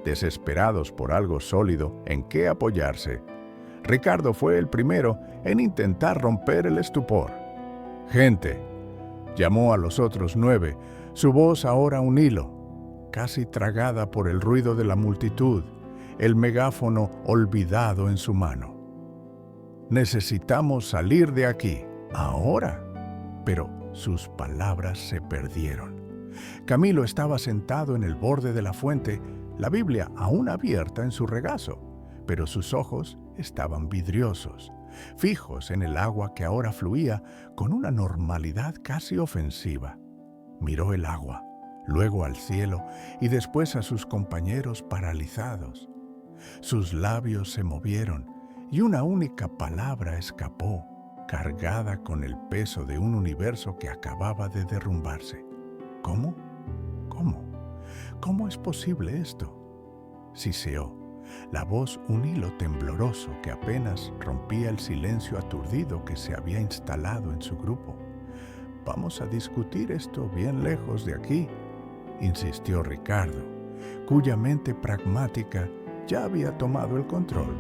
desesperados por algo sólido en que apoyarse. Ricardo fue el primero en intentar romper el estupor. «Gente», llamó a los otros 9, su voz ahora un hilo, casi tragada por el ruido de la multitud, el megáfono olvidado en su mano. «Necesitamos salir de aquí, ahora». Pero sus palabras se perdieron. Camilo estaba sentado en el borde de la fuente, la Biblia aún abierta en su regazo, pero sus ojos estaban vidriosos, fijos en el agua que ahora fluía con una normalidad casi ofensiva. Miró el agua, luego al cielo y después a sus compañeros paralizados. Sus labios se movieron y una única palabra escapó, cargada con el peso de un universo que acababa de derrumbarse. ¿Cómo? ¿Cómo? ¿Cómo es posible esto? Siseó, la voz un hilo tembloroso que apenas rompía el silencio aturdido que se había instalado en su grupo. «Vamos a discutir esto bien lejos de aquí», insistió Ricardo, cuya mente pragmática ya había tomado el control.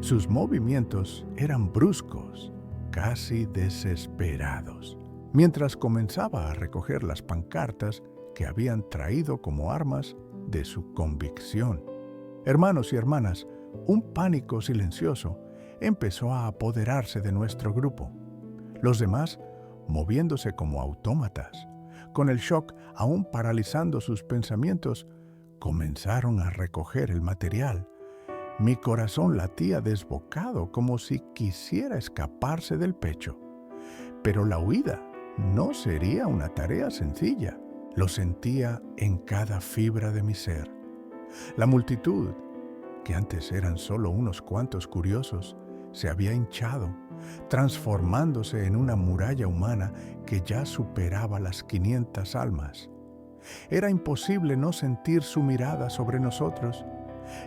Sus movimientos eran bruscos, casi desesperados, mientras comenzaba a recoger las pancartas que habían traído como armas de su convicción. Hermanos y hermanas, un pánico silencioso empezó a apoderarse de nuestro grupo. Los demás, moviéndose como autómatas, con el shock aún paralizando sus pensamientos, comenzaron a recoger el material. Mi corazón latía desbocado como si quisiera escaparse del pecho. Pero la huida no sería una tarea sencilla. Lo sentía en cada fibra de mi ser. La multitud, que antes eran solo unos cuantos curiosos, se había hinchado, transformándose en una muralla humana que ya superaba las 500 almas. Era imposible no sentir su mirada sobre nosotros,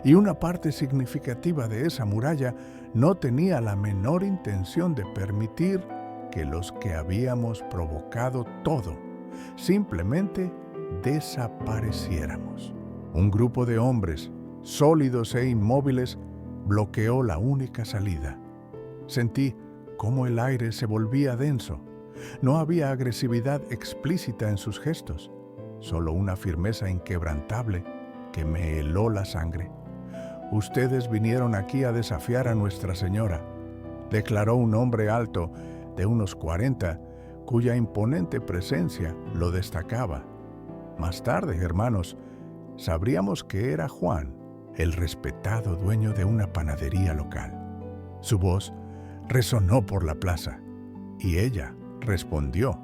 y una parte significativa de esa muralla no tenía la menor intención de permitir que los que habíamos provocado todo simplemente desapareciéramos. Un grupo de hombres, sólidos e inmóviles, bloqueó la única salida. Sentí cómo el aire se volvía denso. No había agresividad explícita en sus gestos, solo una firmeza inquebrantable que me heló la sangre. «Ustedes vinieron aquí a desafiar a Nuestra Señora», declaró un hombre alto de unos 40, cuya imponente presencia lo destacaba. Más tarde, hermanos, sabríamos que era Juan, el respetado dueño de una panadería local. Su voz resonó por la plaza, y ella respondió.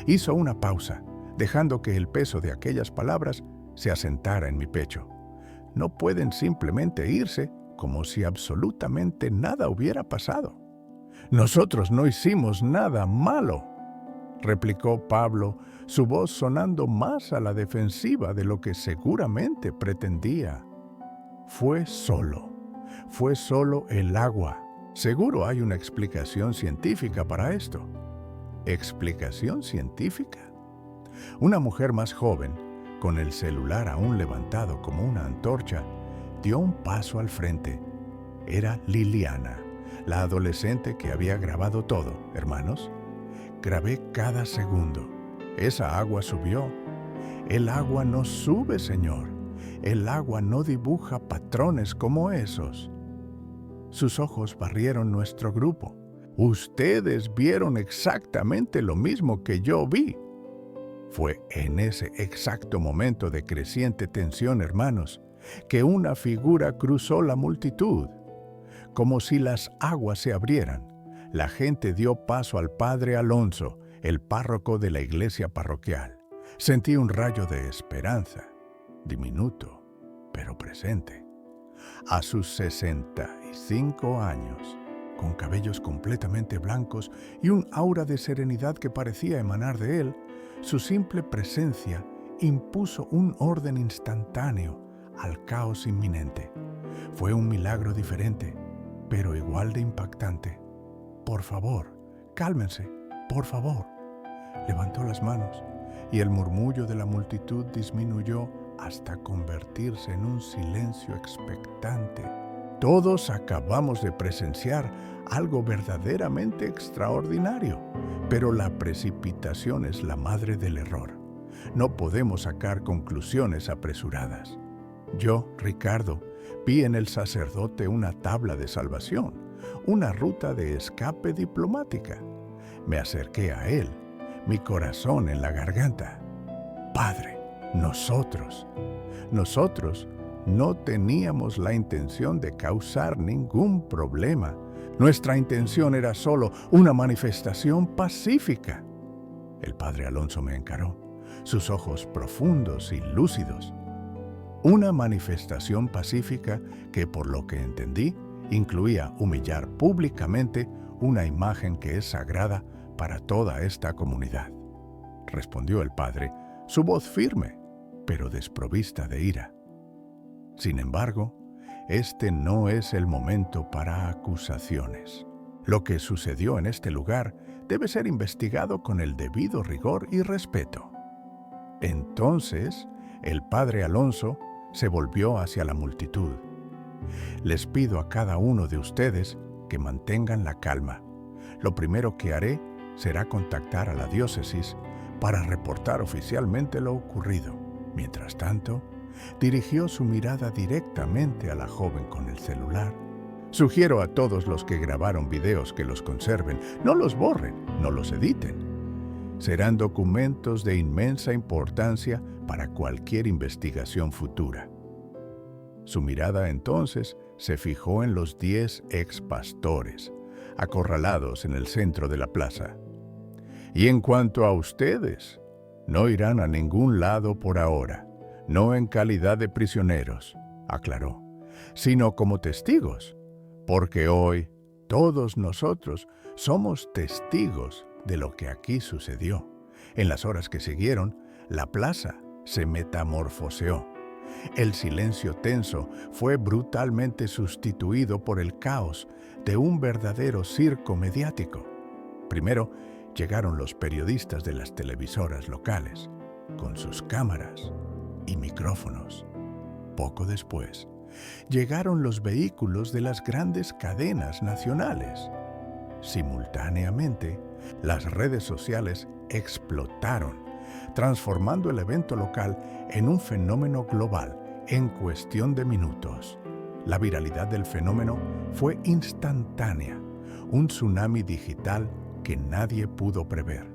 Hizo una pausa, dejando que el peso de aquellas palabras se asentara en mi pecho. No pueden simplemente irse como si absolutamente nada hubiera pasado. «Nosotros no hicimos nada malo», replicó Pablo, su voz sonando más a la defensiva de lo que seguramente pretendía. Fue solo el agua. Seguro hay una explicación científica para esto». ¿Explicación científica? Una mujer más joven, con el celular aún levantado como una antorcha, dio un paso al frente. Era Liliana, la adolescente que había grabado todo, hermanos. Grabé cada segundo. Esa agua subió. El agua no sube, Señor. El agua no dibuja patrones como esos. Sus ojos barrieron nuestro grupo. «Ustedes vieron exactamente lo mismo que yo vi». Fue en ese exacto momento de creciente tensión, hermanos, que una figura cruzó la multitud. Como si las aguas se abrieran, la gente dio paso al padre Alonso, el párroco de la iglesia parroquial. Sentí un rayo de esperanza, diminuto, pero presente. A sus 65 años, con cabellos completamente blancos y un aura de serenidad que parecía emanar de él, su simple presencia impuso un orden instantáneo al caos inminente. Fue un milagro diferente, pero igual de impactante. «Por favor, cálmense, por favor». Levantó las manos y el murmullo de la multitud disminuyó hasta convertirse en un silencio expectante. Todos acabamos de presenciar algo verdaderamente extraordinario, pero la precipitación es la madre del error. No podemos sacar conclusiones apresuradas. Yo, Ricardo, vi en el sacerdote una tabla de salvación, una ruta de escape diplomática. Me acerqué a él, mi corazón en la garganta. «Padre, nosotros no teníamos la intención de causar ningún problema. Nuestra intención era solo una manifestación pacífica». El padre Alonso me encaró, sus ojos profundos y lúcidos. Una manifestación pacífica que, por lo que entendí, incluía humillar públicamente una imagen que es sagrada para toda esta comunidad. Respondió el padre, su voz firme, pero desprovista de ira. Sin embargo, este no es el momento para acusaciones. Lo que sucedió en este lugar debe ser investigado con el debido rigor y respeto. Entonces, el padre Alonso se volvió hacia la multitud. Les pido a cada uno de ustedes que mantengan la calma. Lo primero que haré será contactar a la diócesis para reportar oficialmente lo ocurrido. Mientras tanto, dirigió su mirada directamente a la joven con el celular. Sugiero a todos los que grabaron videos que los conserven, no los borren, no los editen. Serán documentos de inmensa importancia para cualquier investigación futura. Su mirada entonces se fijó en los 10 ex-pastores, acorralados en el centro de la plaza. Y en cuanto a ustedes, no irán a ningún lado por ahora, no en calidad de prisioneros, aclaró, sino como testigos, porque hoy todos nosotros somos testigos de lo que aquí sucedió. En las horas que siguieron, la plaza se metamorfoseó. El silencio tenso fue brutalmente sustituido por el caos de un verdadero circo mediático. Primero llegaron los periodistas de las televisoras locales, con sus cámaras y micrófonos. Poco después, llegaron los vehículos de las grandes cadenas nacionales. Simultáneamente, las redes sociales explotaron, transformando el evento local en un fenómeno global en cuestión de minutos. La viralidad del fenómeno fue instantánea, un tsunami digital que nadie pudo prever.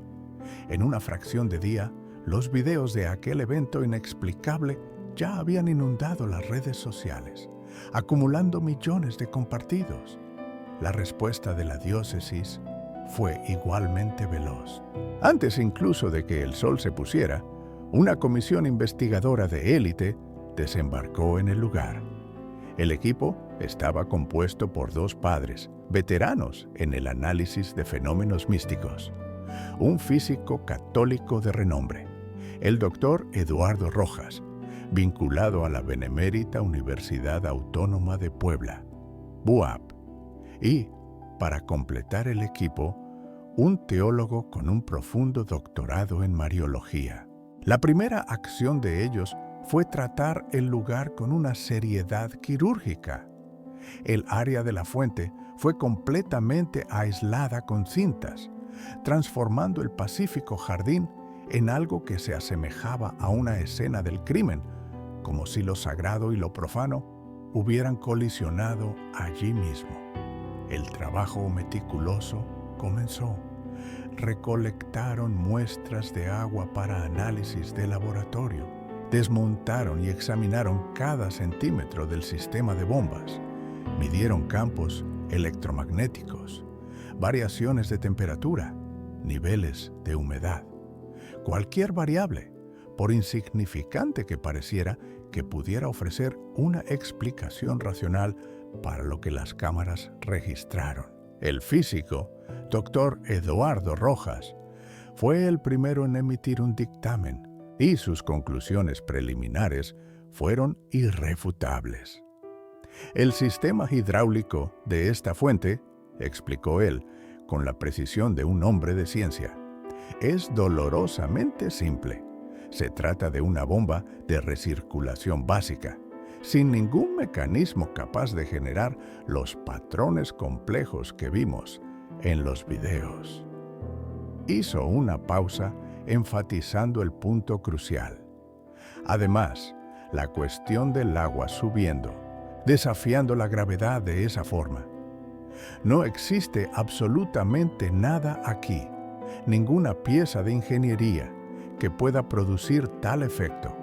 En una fracción de día, los videos de aquel evento inexplicable ya habían inundado las redes sociales, acumulando millones de compartidos. La respuesta de la diócesis fue igualmente veloz. Antes incluso de que el sol se pusiera, una comisión investigadora de élite desembarcó en el lugar. El equipo estaba compuesto por 2 padres, veteranos en el análisis de fenómenos místicos. Un físico católico de renombre, el doctor Eduardo Rojas, vinculado a la Benemérita Universidad Autónoma de Puebla, BUAP, y, para completar el equipo, un teólogo con un profundo doctorado en Mariología. La primera acción de ellos fue tratar el lugar con una seriedad quirúrgica. El área de la fuente fue completamente aislada con cintas, transformando el pacífico jardín en algo que se asemejaba a una escena del crimen, como si lo sagrado y lo profano hubieran colisionado allí mismo. El trabajo meticuloso comenzó. Recolectaron muestras de agua para análisis de laboratorio. Desmontaron y examinaron cada centímetro del sistema de bombas. Midieron campos electromagnéticos, variaciones de temperatura, niveles de humedad. Cualquier variable, por insignificante que pareciera, que pudiera ofrecer una explicación racional para lo que las cámaras registraron. El físico, doctor Eduardo Rojas, fue el primero en emitir un dictamen y sus conclusiones preliminares fueron irrefutables. El sistema hidráulico de esta fuente, explicó él, con la precisión de un hombre de ciencia, es dolorosamente simple. Se trata de una bomba de recirculación básica, sin ningún mecanismo capaz de generar los patrones complejos que vimos en los videos. Hizo una pausa enfatizando el punto crucial. Además, la cuestión del agua subiendo, desafiando la gravedad de esa forma. No existe absolutamente nada aquí, ninguna pieza de ingeniería que pueda producir tal efecto.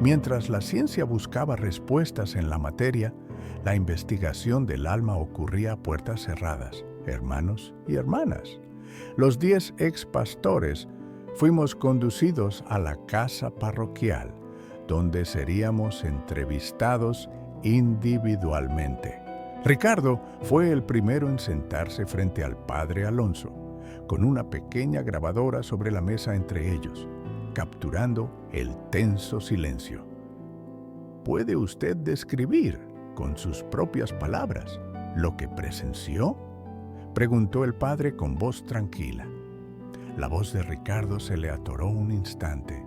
Mientras la ciencia buscaba respuestas en la materia, la investigación del alma ocurría a puertas cerradas. Hermanos y hermanas, los 10 ex-pastores fuimos conducidos a la casa parroquial, donde seríamos entrevistados individualmente. Ricardo fue el primero en sentarse frente al padre Alonso, con una pequeña grabadora sobre la mesa entre ellos, capturando el tenso silencio. ¿Puede usted describir, con sus propias palabras lo que presenció? Preguntó el padre con voz tranquila. La voz de Ricardo se le atoró un instante.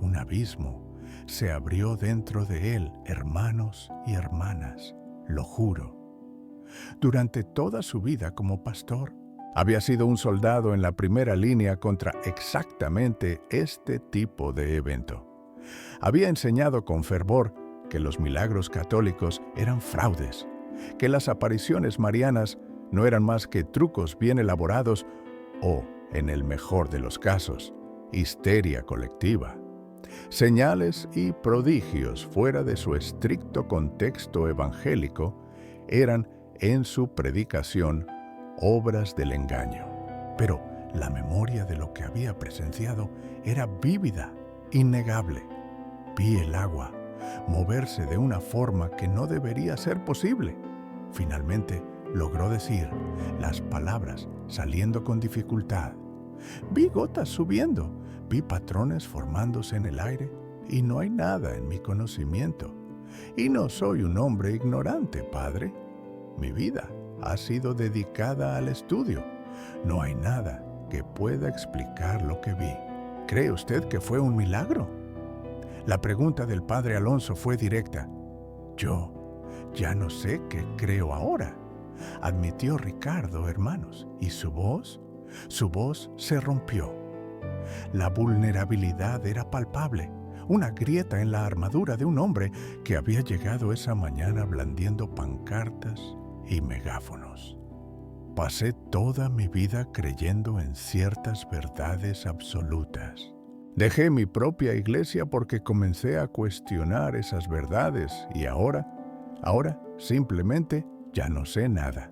Un abismo se abrió dentro de él, hermanos y hermanas, lo juro. Durante toda su vida como pastor, había sido un soldado en la primera línea contra exactamente este tipo de evento. Había enseñado con fervor que los milagros católicos eran fraudes, que las apariciones marianas no eran más que trucos bien elaborados o, en el mejor de los casos, histeria colectiva. Señales y prodigios fuera de su estricto contexto evangélico eran, en su predicación, obras del engaño. Pero la memoria de lo que había presenciado era vívida, innegable. Vi el agua moverse de una forma que no debería ser posible. Finalmente logró decir las palabras saliendo con dificultad. Vi gotas subiendo, vi patrones formándose en el aire y no hay nada en mi conocimiento. Y no soy un hombre ignorante, padre. Mi vida ha sido dedicada al estudio. No hay nada que pueda explicar lo que vi. ¿Cree usted que fue un milagro? La pregunta del padre Alonso fue directa. Yo ya no sé qué creo ahora, admitió Ricardo, hermanos, y su voz se rompió. La vulnerabilidad era palpable, una grieta en la armadura de un hombre que había llegado esa mañana blandiendo pancartas y megáfonos. Pasé toda mi vida creyendo en ciertas verdades absolutas. Dejé mi propia iglesia porque comencé a cuestionar esas verdades y ahora simplemente ya no sé nada.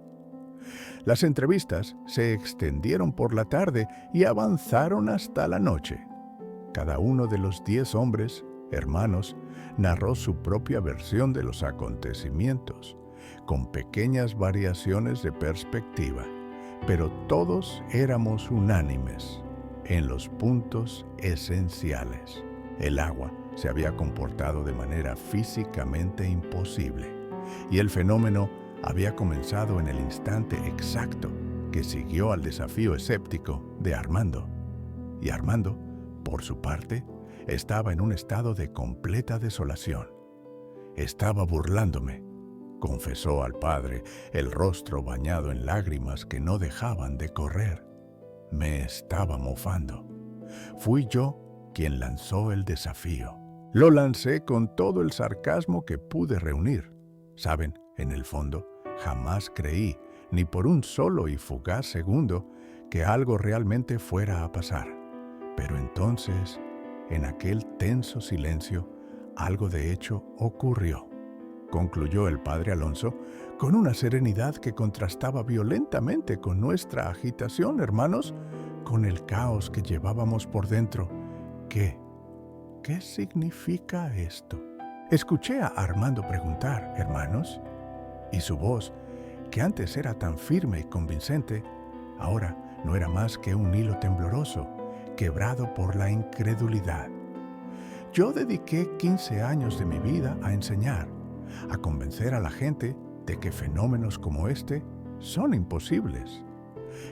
Las entrevistas se extendieron por la tarde y avanzaron hasta la noche. Cada uno de los 10 hombres, hermanos, narró su propia versión de los acontecimientos, con pequeñas variaciones de perspectiva, pero todos éramos unánimes en los puntos esenciales. El agua se había comportado de manera físicamente imposible, y el fenómeno había comenzado en el instante exacto que siguió al desafío escéptico de Armando. Y Armando, por su parte, estaba en un estado de completa desolación. Estaba burlándome, confesó al padre, el rostro bañado en lágrimas que no dejaban de correr. Me estaba mofando. Fui yo quien lanzó el desafío. Lo lancé con todo el sarcasmo que pude reunir. Saben, en el fondo, jamás creí, ni por un solo y fugaz segundo, que algo realmente fuera a pasar. Pero entonces, en aquel tenso silencio, algo de hecho ocurrió, concluyó el padre Alonso, con una serenidad que contrastaba violentamente con nuestra agitación, hermanos, con el caos que llevábamos por dentro. ¿Qué significa esto? Escuché a Armando preguntar, hermanos, y su voz, que antes era tan firme y convincente, ahora no era más que un hilo tembloroso, quebrado por la incredulidad. Yo dediqué 15 años de mi vida a enseñar, a convencer a la gente de que fenómenos como este son imposibles,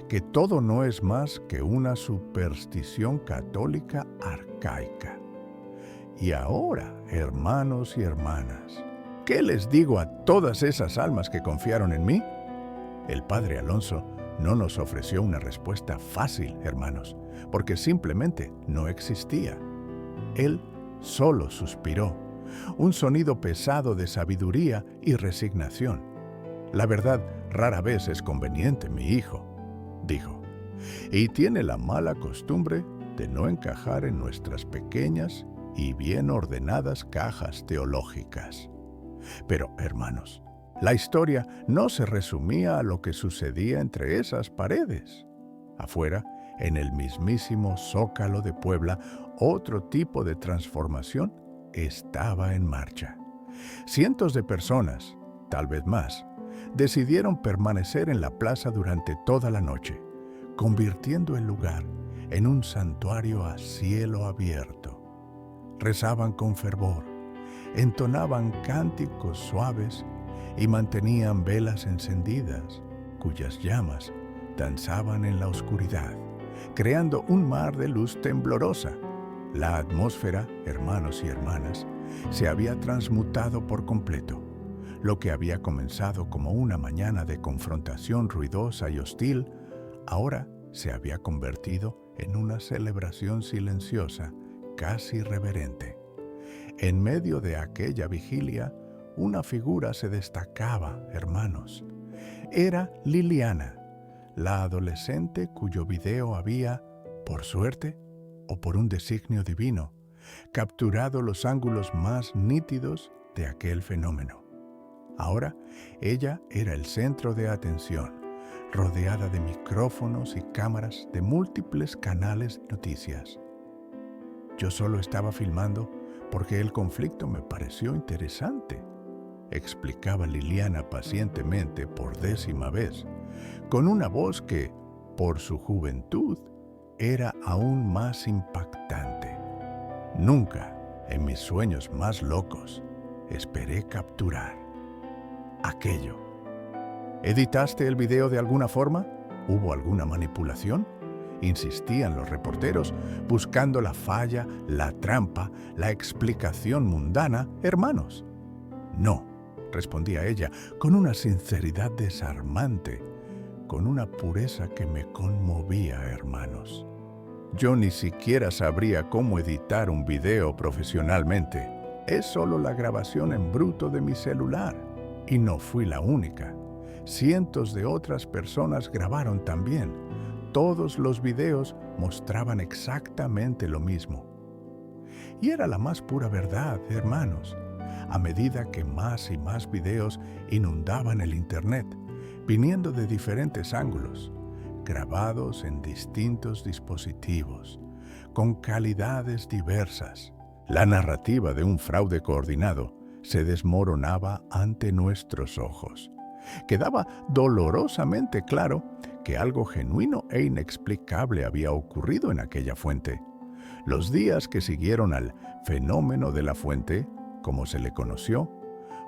que todo no es más que una superstición católica arcaica. Y ahora, hermanos y hermanas, ¿qué les digo a todas esas almas que confiaron en mí? El padre Alonso no nos ofreció una respuesta fácil, hermanos, porque simplemente no existía. Él solo suspiró, un sonido pesado de sabiduría y resignación. La verdad rara vez es conveniente, mi hijo, dijo, y tiene la mala costumbre de no encajar en nuestras pequeñas y bien ordenadas cajas teológicas. Pero, hermanos, la historia no se resumía a lo que sucedía entre esas paredes. Afuera, en el mismísimo Zócalo de Puebla, otro tipo de transformación estaba en marcha. Cientos de personas, tal vez más, decidieron permanecer en la plaza durante toda la noche, convirtiendo el lugar en un santuario a cielo abierto. Rezaban con fervor, entonaban cánticos suaves y mantenían velas encendidas, cuyas llamas danzaban en la oscuridad, creando un mar de luz temblorosa. La atmósfera, hermanos y hermanas, se había transmutado por completo. Lo que había comenzado como una mañana de confrontación ruidosa y hostil, ahora se había convertido en una celebración silenciosa, casi reverente. En medio de aquella vigilia, una figura se destacaba, hermanos. Era Liliana, la adolescente cuyo video había, por suerte o por un designio divino, capturado los ángulos más nítidos de aquel fenómeno. Ahora, ella era el centro de atención, rodeada de micrófonos y cámaras de múltiples canales de noticias. Yo solo estaba filmando porque el conflicto me pareció interesante, explicaba Liliana pacientemente por 10ª vez, con una voz que, por su juventud, era aún más impactante. Nunca, en mis sueños más locos, esperé capturar aquello. ¿Editaste el video de alguna forma? ¿Hubo alguna manipulación? Insistían los reporteros, buscando la falla, la trampa, la explicación mundana. Hermanos. No, respondía ella, con una sinceridad desarmante, con una pureza que me conmovía, hermanos. Yo ni siquiera sabría cómo editar un video profesionalmente. Es solo la grabación en bruto de mi celular. Y no fui la única. Cientos de otras personas grabaron también. Todos los videos mostraban exactamente lo mismo. Y era la más pura verdad, hermanos. A medida que más y más videos inundaban el Internet, viniendo de diferentes ángulos, grabados en distintos dispositivos, con calidades diversas, la narrativa de un fraude coordinado se desmoronaba ante nuestros ojos. Quedaba dolorosamente claro que algo genuino e inexplicable había ocurrido en aquella fuente. Los días que siguieron al fenómeno de la fuente, como se le conoció,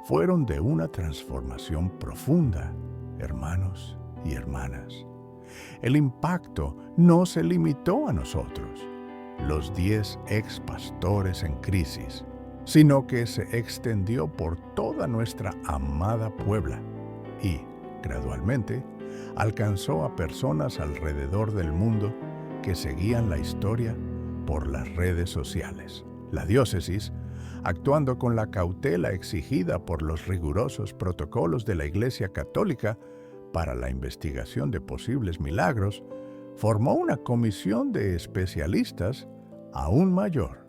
fueron de una transformación profunda, hermanos y hermanas. El impacto no se limitó a nosotros, los 10 ex pastores en crisis, sino que se extendió por toda nuestra amada Puebla y, gradualmente, alcanzó a personas alrededor del mundo que seguían la historia por las redes sociales. La diócesis, actuando con la cautela exigida por los rigurosos protocolos de la Iglesia Católica para la investigación de posibles milagros, formó una comisión de especialistas aún mayor.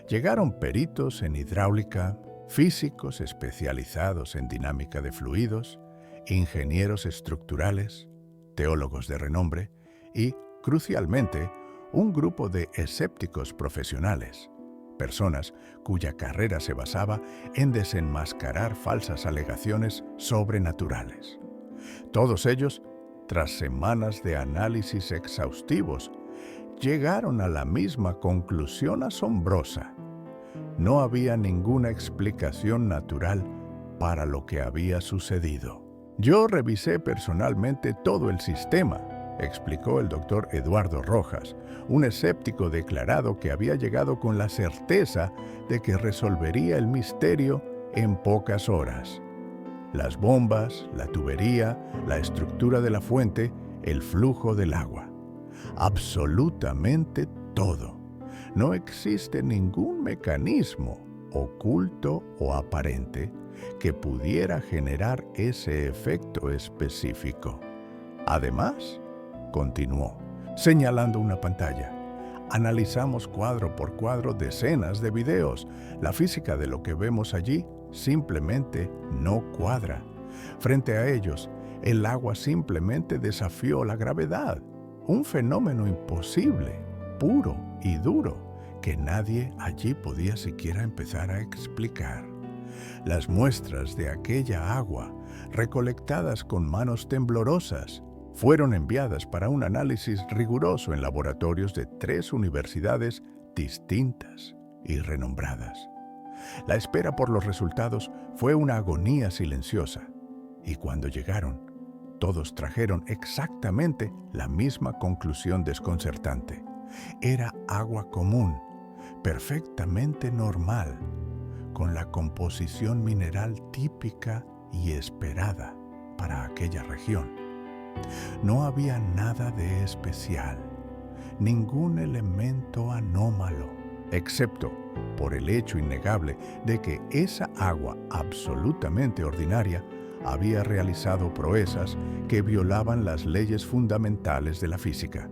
Llegaron peritos en hidráulica, físicos especializados en dinámica de fluidos, ingenieros estructurales, teólogos de renombre y, crucialmente, un grupo de escépticos profesionales, personas cuya carrera se basaba en desenmascarar falsas alegaciones sobrenaturales. Todos ellos, tras semanas de análisis exhaustivos, llegaron a la misma conclusión asombrosa. No había ninguna explicación natural para lo que había sucedido. Yo revisé personalmente todo el sistema, explicó el doctor Eduardo Rojas, un escéptico declarado que había llegado con la certeza de que resolvería el misterio en pocas horas. Las bombas, la tubería, la estructura de la fuente, el flujo del agua. Absolutamente todo. No existe ningún mecanismo, oculto o aparente, que pudiera generar ese efecto específico. Además, continuó, señalando una pantalla, analizamos cuadro por cuadro decenas de videos. La física de lo que vemos allí simplemente no cuadra. Frente a ellos, el agua simplemente desafió la gravedad. Un fenómeno imposible, puro y duro, que nadie allí podía siquiera empezar a explicar. Las muestras de aquella agua, recolectadas con manos temblorosas, fueron enviadas para un análisis riguroso en laboratorios de 3 universidades distintas y renombradas. La espera por los resultados fue una agonía silenciosa. Y cuando llegaron, todos trajeron exactamente la misma conclusión desconcertante. Era agua común, perfectamente normal, con la composición mineral típica y esperada para aquella región. No había nada de especial, ningún elemento anómalo, excepto por el hecho innegable de que esa agua absolutamente ordinaria había realizado proezas que violaban las leyes fundamentales de la física.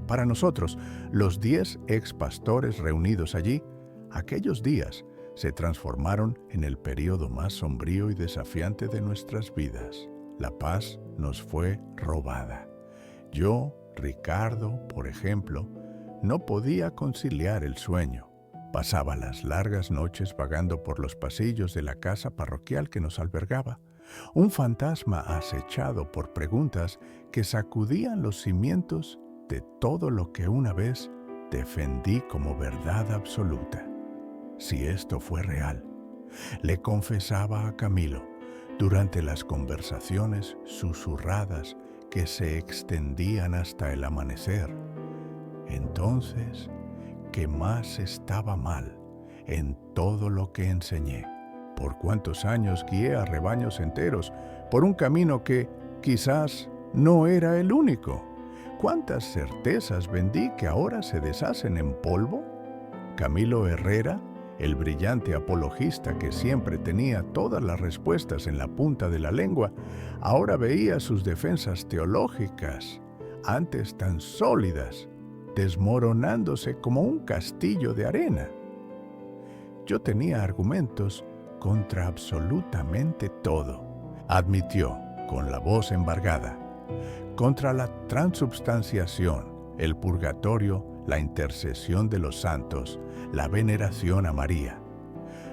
Para nosotros, los 10 ex-pastores reunidos allí, aquellos días se transformaron en el período más sombrío y desafiante de nuestras vidas. La paz nos fue robada. Yo, Ricardo, por ejemplo, no podía conciliar el sueño. Pasaba las largas noches vagando por los pasillos de la casa parroquial que nos albergaba, un fantasma acechado por preguntas que sacudían los cimientos de todo lo que una vez defendí como verdad absoluta. Si esto fue real, le confesaba a Camilo durante las conversaciones susurradas que se extendían hasta el amanecer. Entonces, ¿qué más estaba mal en todo lo que enseñé? ¿Por cuántos años guié a rebaños enteros por un camino que quizás no era el único? ¿Cuántas certezas vendí que ahora se deshacen en polvo? Camilo Herrera, el brillante apologista que siempre tenía todas las respuestas en la punta de la lengua, ahora veía sus defensas teológicas, antes tan sólidas, desmoronándose como un castillo de arena. Yo tenía argumentos contra absolutamente todo, admitió con la voz embargada, contra la transubstanciación, el purgatorio, la intercesión de los santos, la veneración a María.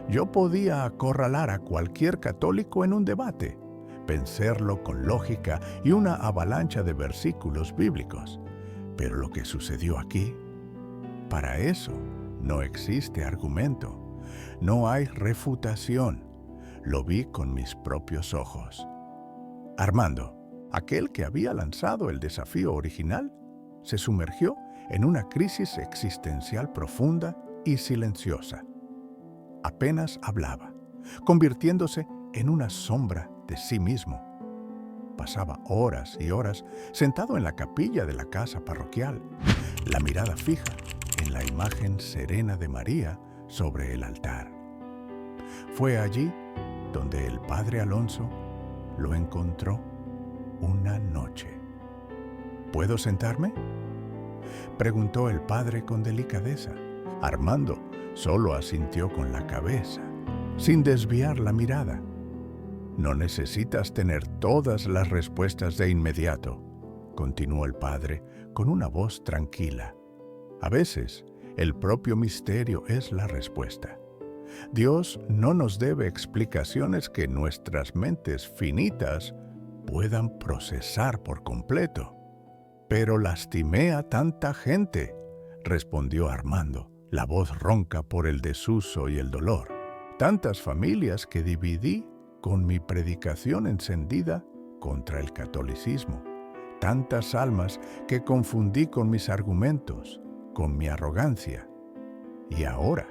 Yo podía acorralar a cualquier católico en un debate, vencerlo con lógica y una avalancha de versículos bíblicos. Pero lo que sucedió aquí, para eso no existe argumento, no hay refutación. Lo vi con mis propios ojos. Armando, aquel que había lanzado el desafío original, se sumergió en una crisis existencial profunda y silenciosa. Apenas hablaba, convirtiéndose en una sombra de sí mismo. Pasaba horas y horas sentado en la capilla de la casa parroquial, la mirada fija en la imagen serena de María sobre el altar. Fue allí donde el padre Alonso lo encontró una noche. ¿Puedo sentarme?, preguntó el padre con delicadeza. Armando solo asintió con la cabeza, sin desviar la mirada. No necesitas tener todas las respuestas de inmediato, continuó el padre con una voz tranquila. A veces, el propio misterio es la respuesta. Dios no nos debe explicaciones que nuestras mentes finitas puedan procesar por completo. Pero lastimé a tanta gente, respondió Armando, la voz ronca por el desuso y el dolor. Tantas familias que dividí con mi predicación encendida contra el catolicismo. Tantas almas que confundí con mis argumentos, con mi arrogancia. Y ahora,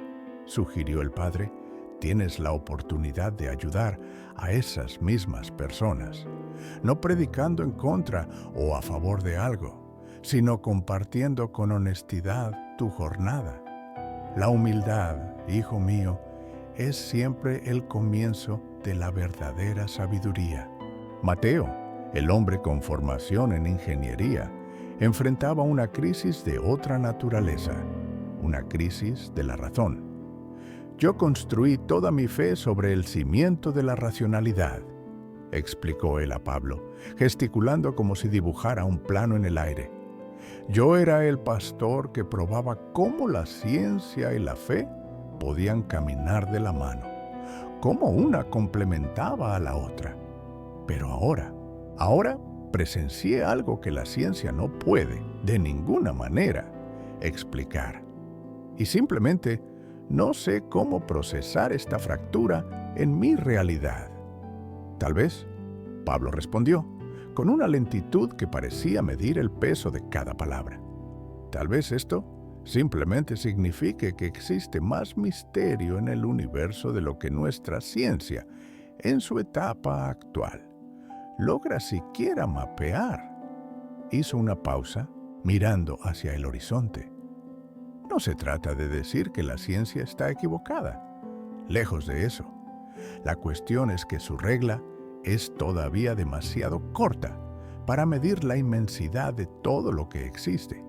sugirió el padre, tienes la oportunidad de ayudar a esas mismas personas, no predicando en contra o a favor de algo, sino compartiendo con honestidad tu jornada. La humildad, hijo mío, es siempre el comienzo de la verdadera sabiduría. Mateo, el hombre con formación en ingeniería, enfrentaba una crisis de otra naturaleza, una crisis de la razón. Yo construí toda mi fe sobre el cimiento de la racionalidad, explicó él a Pablo, gesticulando como si dibujara un plano en el aire. Yo era el pastor que probaba cómo la ciencia y la fe podían caminar de la mano, cómo una complementaba a la otra. Pero ahora presencié algo que la ciencia no puede, de ninguna manera, explicar. Y simplemente No sé cómo procesar esta fractura en mi realidad. Tal vez, Pablo respondió, con una lentitud que parecía medir el peso de cada palabra. Tal vez esto simplemente signifique que existe más misterio en el universo de lo que nuestra ciencia, en su etapa actual, logra siquiera mapear. Hizo una pausa, mirando hacia el horizonte. No se trata de decir que la ciencia está equivocada. Lejos de eso. La cuestión es que su regla es todavía demasiado corta para medir la inmensidad de todo lo que existe.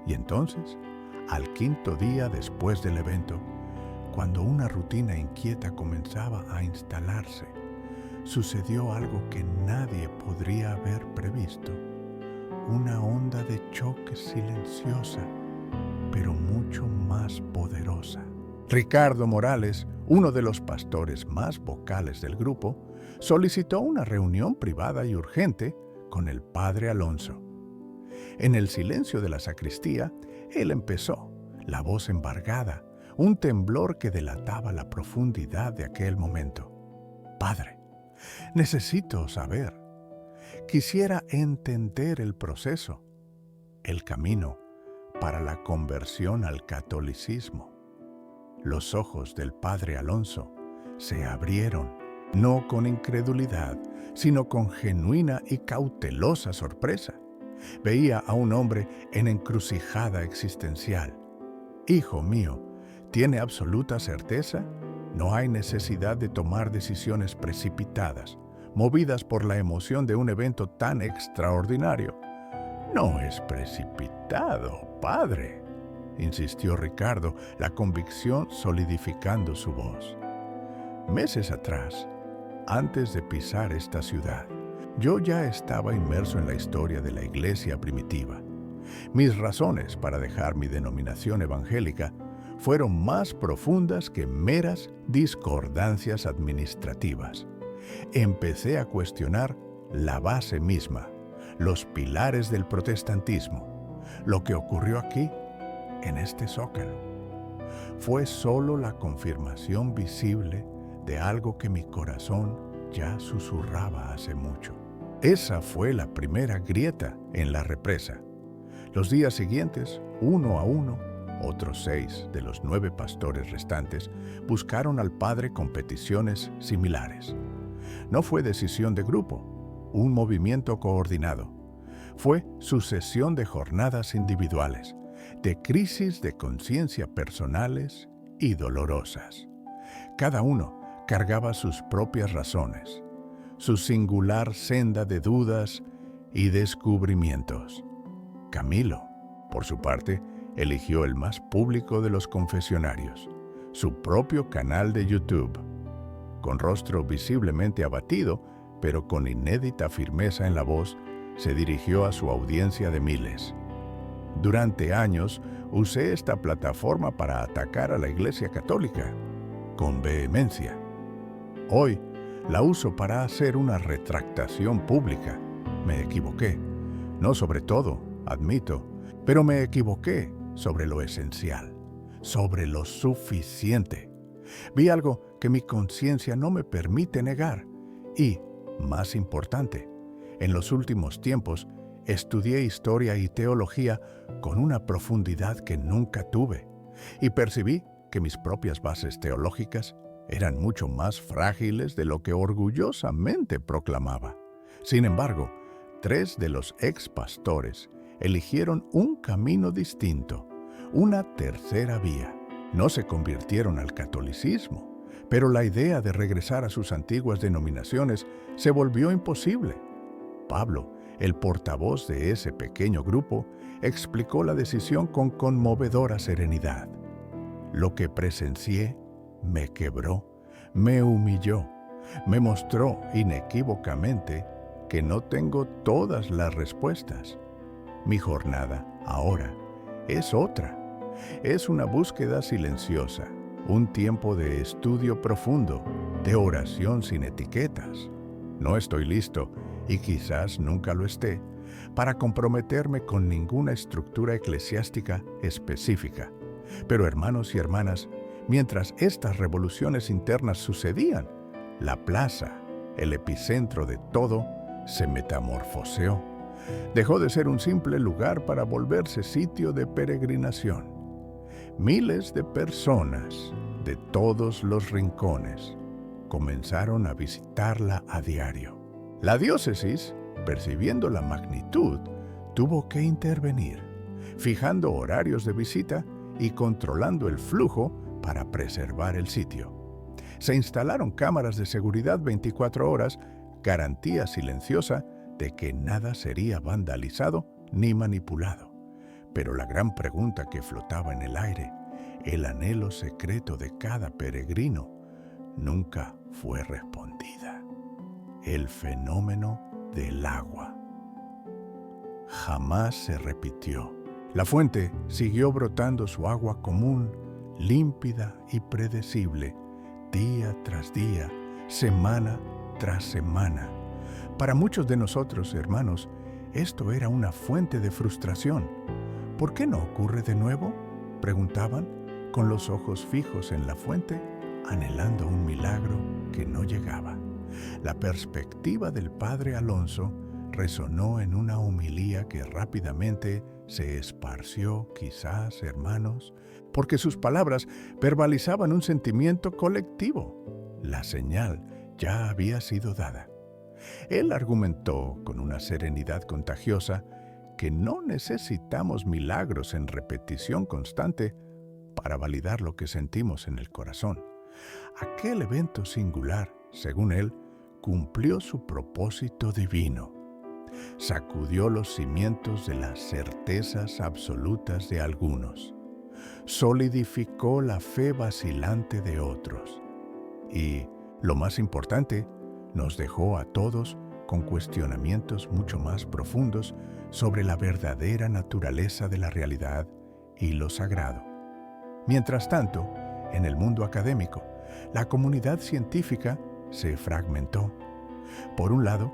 Y entonces, al quinto día después del evento, cuando una rutina inquieta comenzaba a instalarse, sucedió algo que nadie podría haber previsto. Una onda de choque silenciosa, pero mucho más poderosa. Ricardo Morales, uno de los pastores más vocales del grupo, solicitó una reunión privada y urgente con el padre Alonso. En el silencio de la sacristía, él empezó, la voz embargada, un temblor que delataba la profundidad de aquel momento. Padre, necesito saber. Quisiera entender el proceso, el camino para la conversión al catolicismo. Los ojos del padre Alonso se abrieron, no con incredulidad, sino con genuina y cautelosa sorpresa. Veía a un hombre en encrucijada existencial. Hijo mío, ¿tiene absoluta certeza? No hay necesidad de tomar decisiones precipitadas, movidas por la emoción de un evento tan extraordinario. No es precipitado, padre, insistió Ricardo, la convicción solidificando su voz. Meses atrás, antes de pisar esta ciudad, yo ya estaba inmerso en la historia de la iglesia primitiva. Mis razones para dejar mi denominación evangélica fueron más profundas que meras discordancias administrativas. Empecé a cuestionar la base misma, los pilares del protestantismo. Lo que ocurrió aquí, en este zócalo, fue solo la confirmación visible de algo que mi corazón ya susurraba hace mucho. Esa fue la primera grieta en la represa. Los días siguientes, uno a uno, otros 6 de los 9 pastores restantes buscaron al padre con peticiones similares. No fue decisión de grupo, un movimiento coordinado. Fue sucesión de jornadas individuales, de crisis de conciencia personales y dolorosas. Cada uno cargaba sus propias razones, su singular senda de dudas y descubrimientos. Camilo, por su parte, eligió el más público de los confesionarios, su propio canal de YouTube. Con rostro visiblemente abatido, pero con inédita firmeza en la voz, se dirigió a su audiencia de miles. Durante años, usé esta plataforma para atacar a la Iglesia Católica, con vehemencia. Hoy, la uso para hacer una retractación pública. Me equivoqué. No sobre todo, admito, pero me equivoqué sobre lo esencial, sobre lo suficiente. Vi algo que mi conciencia no me permite negar y, más importante, en los últimos tiempos estudié historia y teología con una profundidad que nunca tuve y percibí que mis propias bases teológicas eran mucho más frágiles de lo que orgullosamente proclamaba. Sin embargo, 3 de los ex pastores eligieron un camino distinto, una tercera vía. No se convirtieron al catolicismo, pero la idea de regresar a sus antiguas denominaciones se volvió imposible. Pablo, el portavoz de ese pequeño grupo, explicó la decisión con conmovedora serenidad. Lo que presencié me quebró, me humilló, me mostró inequívocamente que no tengo todas las respuestas. Mi jornada, ahora, es otra. Es una búsqueda silenciosa, un tiempo de estudio profundo, de oración sin etiquetas. No estoy listo, y quizás nunca lo esté, para comprometerme con ninguna estructura eclesiástica específica. Pero hermanos y hermanas, Mientras estas revoluciones internas sucedían, la plaza, el epicentro de todo, se metamorfoseó. Dejó de ser un simple lugar para volverse sitio de peregrinación. Miles de personas de todos los rincones comenzaron a visitarla a diario. La diócesis, percibiendo la magnitud, tuvo que intervenir, fijando horarios de visita y controlando el flujo para preservar el sitio. Se instalaron cámaras de seguridad 24 horas, garantía silenciosa de que nada sería vandalizado ni manipulado. Pero la gran pregunta que flotaba en el aire, el anhelo secreto de cada peregrino, nunca fue respondida. El fenómeno del agua. Jamás se repitió. La fuente siguió brotando su agua común, límpida y predecible, día tras día, semana tras semana. Para muchos de nosotros, hermanos, esto era una fuente de frustración. ¿Por qué no ocurre de nuevo?, preguntaban, con los ojos fijos en la fuente, anhelando un milagro que no llegaba. La perspectiva del padre Alonso resonó en una homilía que rápidamente se esparció, quizás, hermanos, porque sus palabras verbalizaban un sentimiento colectivo. La señal ya había sido dada. Él argumentó con una serenidad contagiosa que no necesitamos milagros en repetición constante para validar lo que sentimos en el corazón. Aquel evento singular, según él, cumplió su propósito divino. Sacudió los cimientos de las certezas absolutas de algunos. Solidificó la fe vacilante de otros. Y, lo más importante, nos dejó a todos con cuestionamientos mucho más profundos sobre la verdadera naturaleza de la realidad y lo sagrado. Mientras tanto, en el mundo académico, la comunidad científica se fragmentó. Por un lado,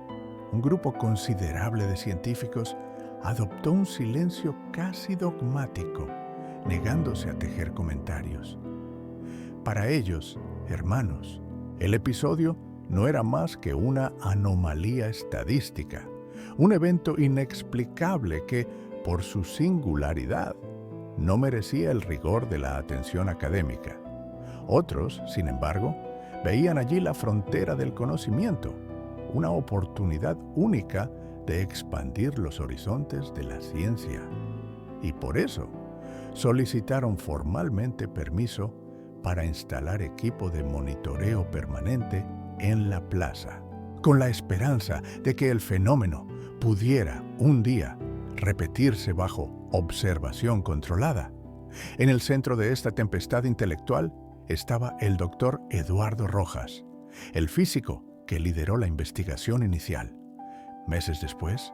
un grupo considerable de científicos adoptó un silencio casi dogmático, negándose a tejer comentarios. Para ellos, hermanos, el episodio no era más que una anomalía estadística, un evento inexplicable que, por su singularidad, no merecía el rigor de la atención académica. Otros, sin embargo, veían allí la frontera del conocimiento, una oportunidad única de expandir los horizontes de la ciencia. Y por eso, solicitaron formalmente permiso para instalar equipo de monitoreo permanente en la plaza, con la esperanza de que el fenómeno pudiera, un día, repetirse bajo observación controlada. En el centro de esta tempestad intelectual estaba el doctor Eduardo Rojas, el físico que lideró la investigación inicial. Meses después,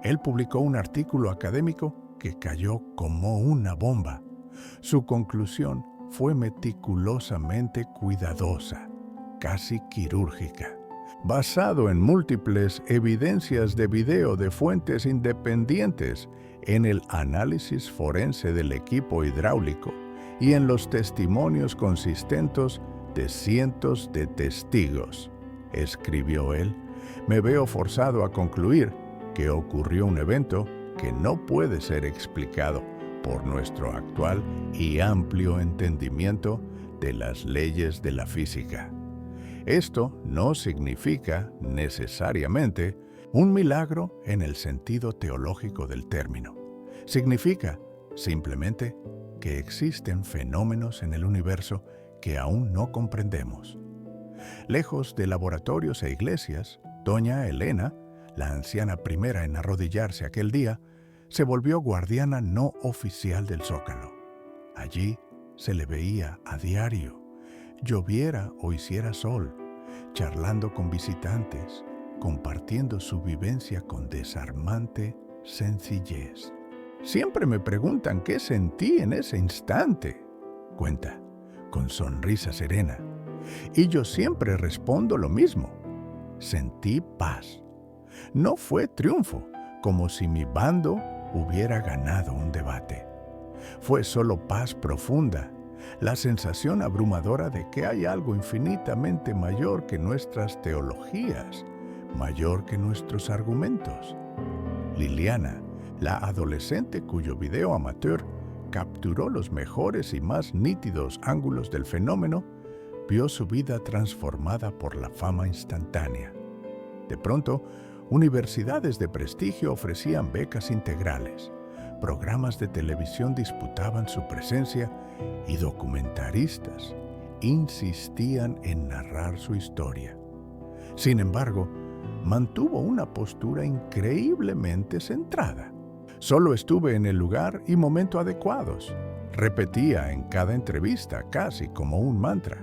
él publicó un artículo académico que cayó como una bomba. Su conclusión fue meticulosamente cuidadosa, casi quirúrgica. Basado en múltiples evidencias de video de fuentes independientes, en el análisis forense del equipo hidráulico y en los testimonios consistentes de cientos de testigos, escribió él, me veo forzado a concluir que ocurrió un evento que no puede ser explicado por nuestro actual y amplio entendimiento de las leyes de la física. Esto no significa necesariamente un milagro en el sentido teológico del término. Significa simplemente que existen fenómenos en el universo que aún no comprendemos. Lejos de laboratorios e iglesias, doña Elena, la anciana primera en arrodillarse aquel día, se volvió guardiana no oficial del Zócalo. Allí se le veía a diario, lloviera o hiciera sol, charlando con visitantes, compartiendo su vivencia con desarmante sencillez. Siempre me preguntan qué sentí en ese instante, cuenta, con sonrisa serena. Y yo siempre respondo lo mismo. Sentí paz. No fue triunfo, como si mi bando hubiera ganado un debate. Fue solo paz profunda, La sensación abrumadora de que hay algo infinitamente mayor que nuestras teologías, mayor que nuestros argumentos. Liliana, la adolescente cuyo video amateur capturó los mejores y más nítidos ángulos del fenómeno, vio su vida transformada por la fama instantánea. De pronto, universidades de prestigio ofrecían becas integrales, programas de televisión disputaban su presencia y documentaristas insistían en narrar su historia. Sin embargo, mantuvo una postura increíblemente centrada. Solo estuve en el lugar y momento adecuados. Repetía en cada entrevista, casi como un mantra.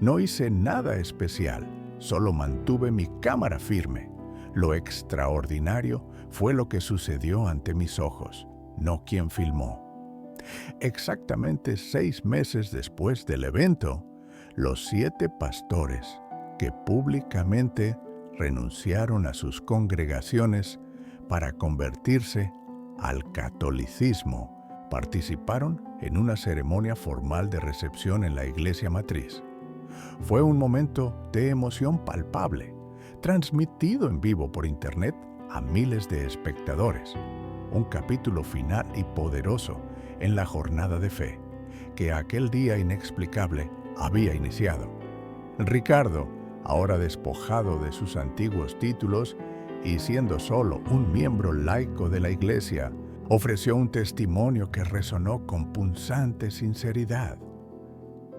No hice nada especial, solo mantuve mi cámara firme. Lo extraordinario fue lo que sucedió ante mis ojos, no quien filmó. Exactamente 6 meses después del evento, los 7 pastores que públicamente renunciaron a sus congregaciones para convertirse al catolicismo participaron en una ceremonia formal de recepción en la iglesia matriz. Fue un momento de emoción palpable, transmitido en vivo por internet a miles de espectadores. Un capítulo final y poderoso en la jornada de fe que aquel día inexplicable había iniciado. Ricardo, ahora despojado de sus antiguos títulos y siendo solo un miembro laico de la iglesia, ofreció un testimonio que resonó con punzante sinceridad.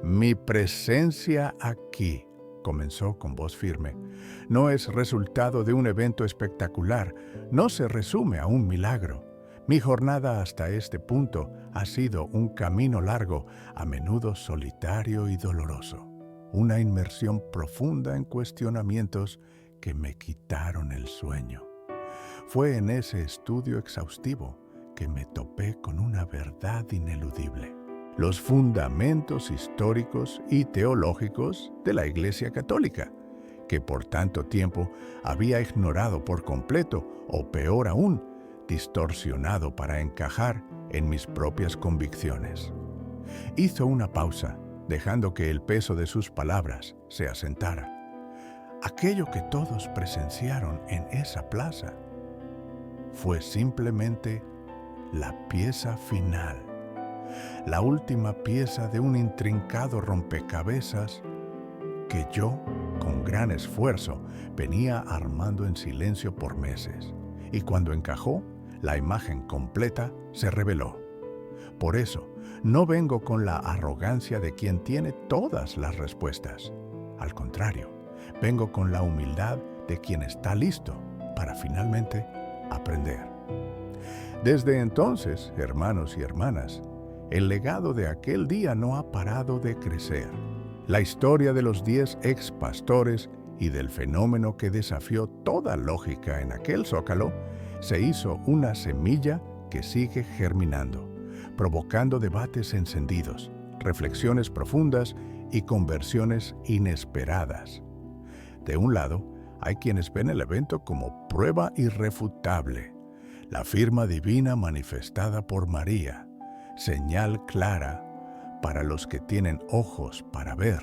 Mi presencia aquí, comenzó con voz firme, no es resultado de un evento espectacular, no se resume a un milagro. Mi jornada hasta este punto ha sido un camino largo, a menudo solitario y doloroso. Una inmersión profunda en cuestionamientos que me quitaron el sueño. Fue en ese estudio exhaustivo que me topé con una verdad ineludible: los fundamentos históricos y teológicos de la Iglesia Católica, que por tanto tiempo había ignorado por completo, o peor aún, distorsionado para encajar en mis propias convicciones. Hizo una pausa, dejando que el peso de sus palabras se asentara. Aquello que todos presenciaron en esa plaza fue simplemente la pieza final, la última pieza de un intrincado rompecabezas que yo, con gran esfuerzo, venía armando en silencio por meses. Y cuando encajó, la imagen completa se reveló. Por eso, no vengo con la arrogancia de quien tiene todas las respuestas. Al contrario, vengo con la humildad de quien está listo para finalmente aprender. Desde entonces, hermanos y hermanas, el legado de aquel día no ha parado de crecer. La historia de los 10 ex pastores y del fenómeno que desafió toda lógica en aquel zócalo se hizo una semilla que sigue germinando, provocando debates encendidos, reflexiones profundas y conversiones inesperadas. De un lado, hay quienes ven el evento como prueba irrefutable, la firma divina manifestada por María, señal clara para los que tienen ojos para ver.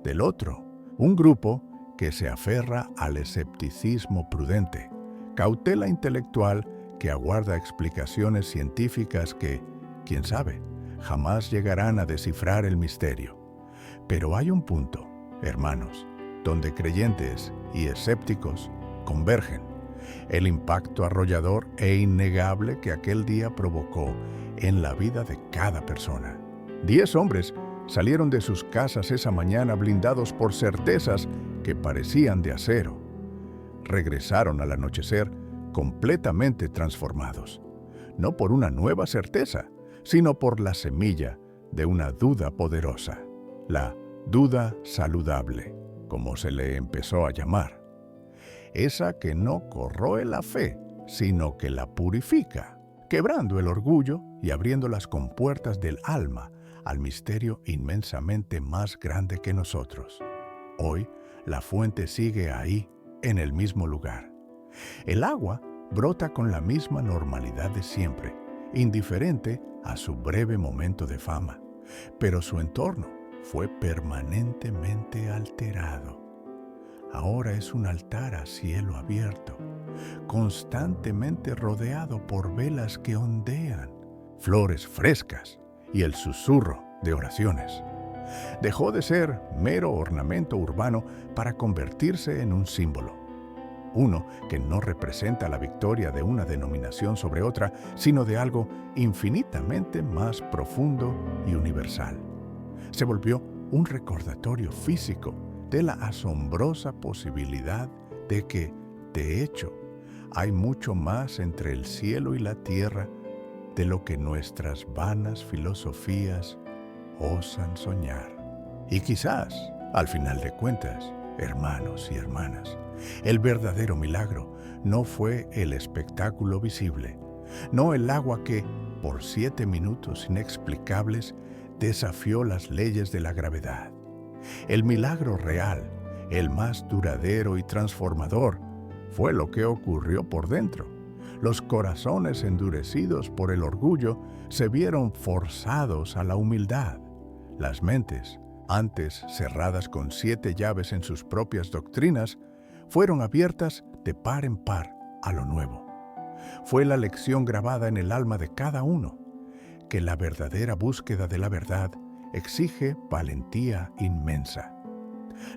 Del otro, un grupo que se aferra al escepticismo prudente, cautela intelectual que aguarda explicaciones científicas que, quién sabe, jamás llegarán a descifrar el misterio. Pero hay un punto, hermanos, donde creyentes y escépticos convergen: el impacto arrollador e innegable que aquel día provocó en la vida de cada persona. 10 hombres salieron de sus casas esa mañana blindados por certezas que parecían de acero. Regresaron al anochecer completamente transformados, no por una nueva certeza, sino por la semilla de una duda poderosa, la duda saludable, como se le empezó a llamar. Esa que no corroe la fe, sino que la purifica, quebrando el orgullo y abriendo las compuertas del alma al misterio inmensamente más grande que nosotros. Hoy, la fuente sigue ahí, en el mismo lugar. El agua brota con la misma normalidad de siempre, indiferente a su breve momento de fama, pero su entorno fue permanentemente alterado. Ahora es un altar a cielo abierto, constantemente rodeado por velas que ondean, flores frescas y el susurro de oraciones. Dejó de ser mero ornamento urbano para convertirse en un símbolo. Uno que no representa la victoria de una denominación sobre otra, sino de algo infinitamente más profundo y universal. Se volvió un recordatorio físico de la asombrosa posibilidad de que, de hecho, hay mucho más entre el cielo y la tierra de lo que nuestras vanas filosofías osan soñar. Y quizás, al final de cuentas, hermanos y hermanas, el verdadero milagro no fue el espectáculo visible, no el agua que, por 7 minutos inexplicables, desafió las leyes de la gravedad. El milagro real, el más duradero y transformador, fue lo que ocurrió por dentro. Los corazones endurecidos por el orgullo se vieron forzados a la humildad. Las mentes, antes cerradas con 7 llaves en sus propias doctrinas, fueron abiertas de par en par a lo nuevo. Fue la lección grabada en el alma de cada uno, que la verdadera búsqueda de la verdad exige valentía inmensa.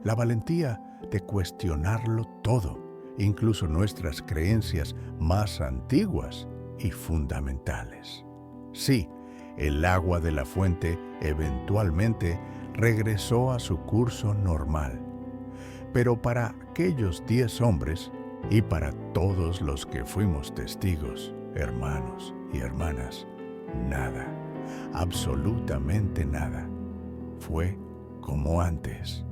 La valentía de cuestionarlo todo, incluso nuestras creencias más antiguas y fundamentales. Sí, el agua de la fuente eventualmente regresó a su curso normal. Pero para aquellos 10 hombres y para todos los que fuimos testigos, hermanos y hermanas, nada, absolutamente nada, fue como antes.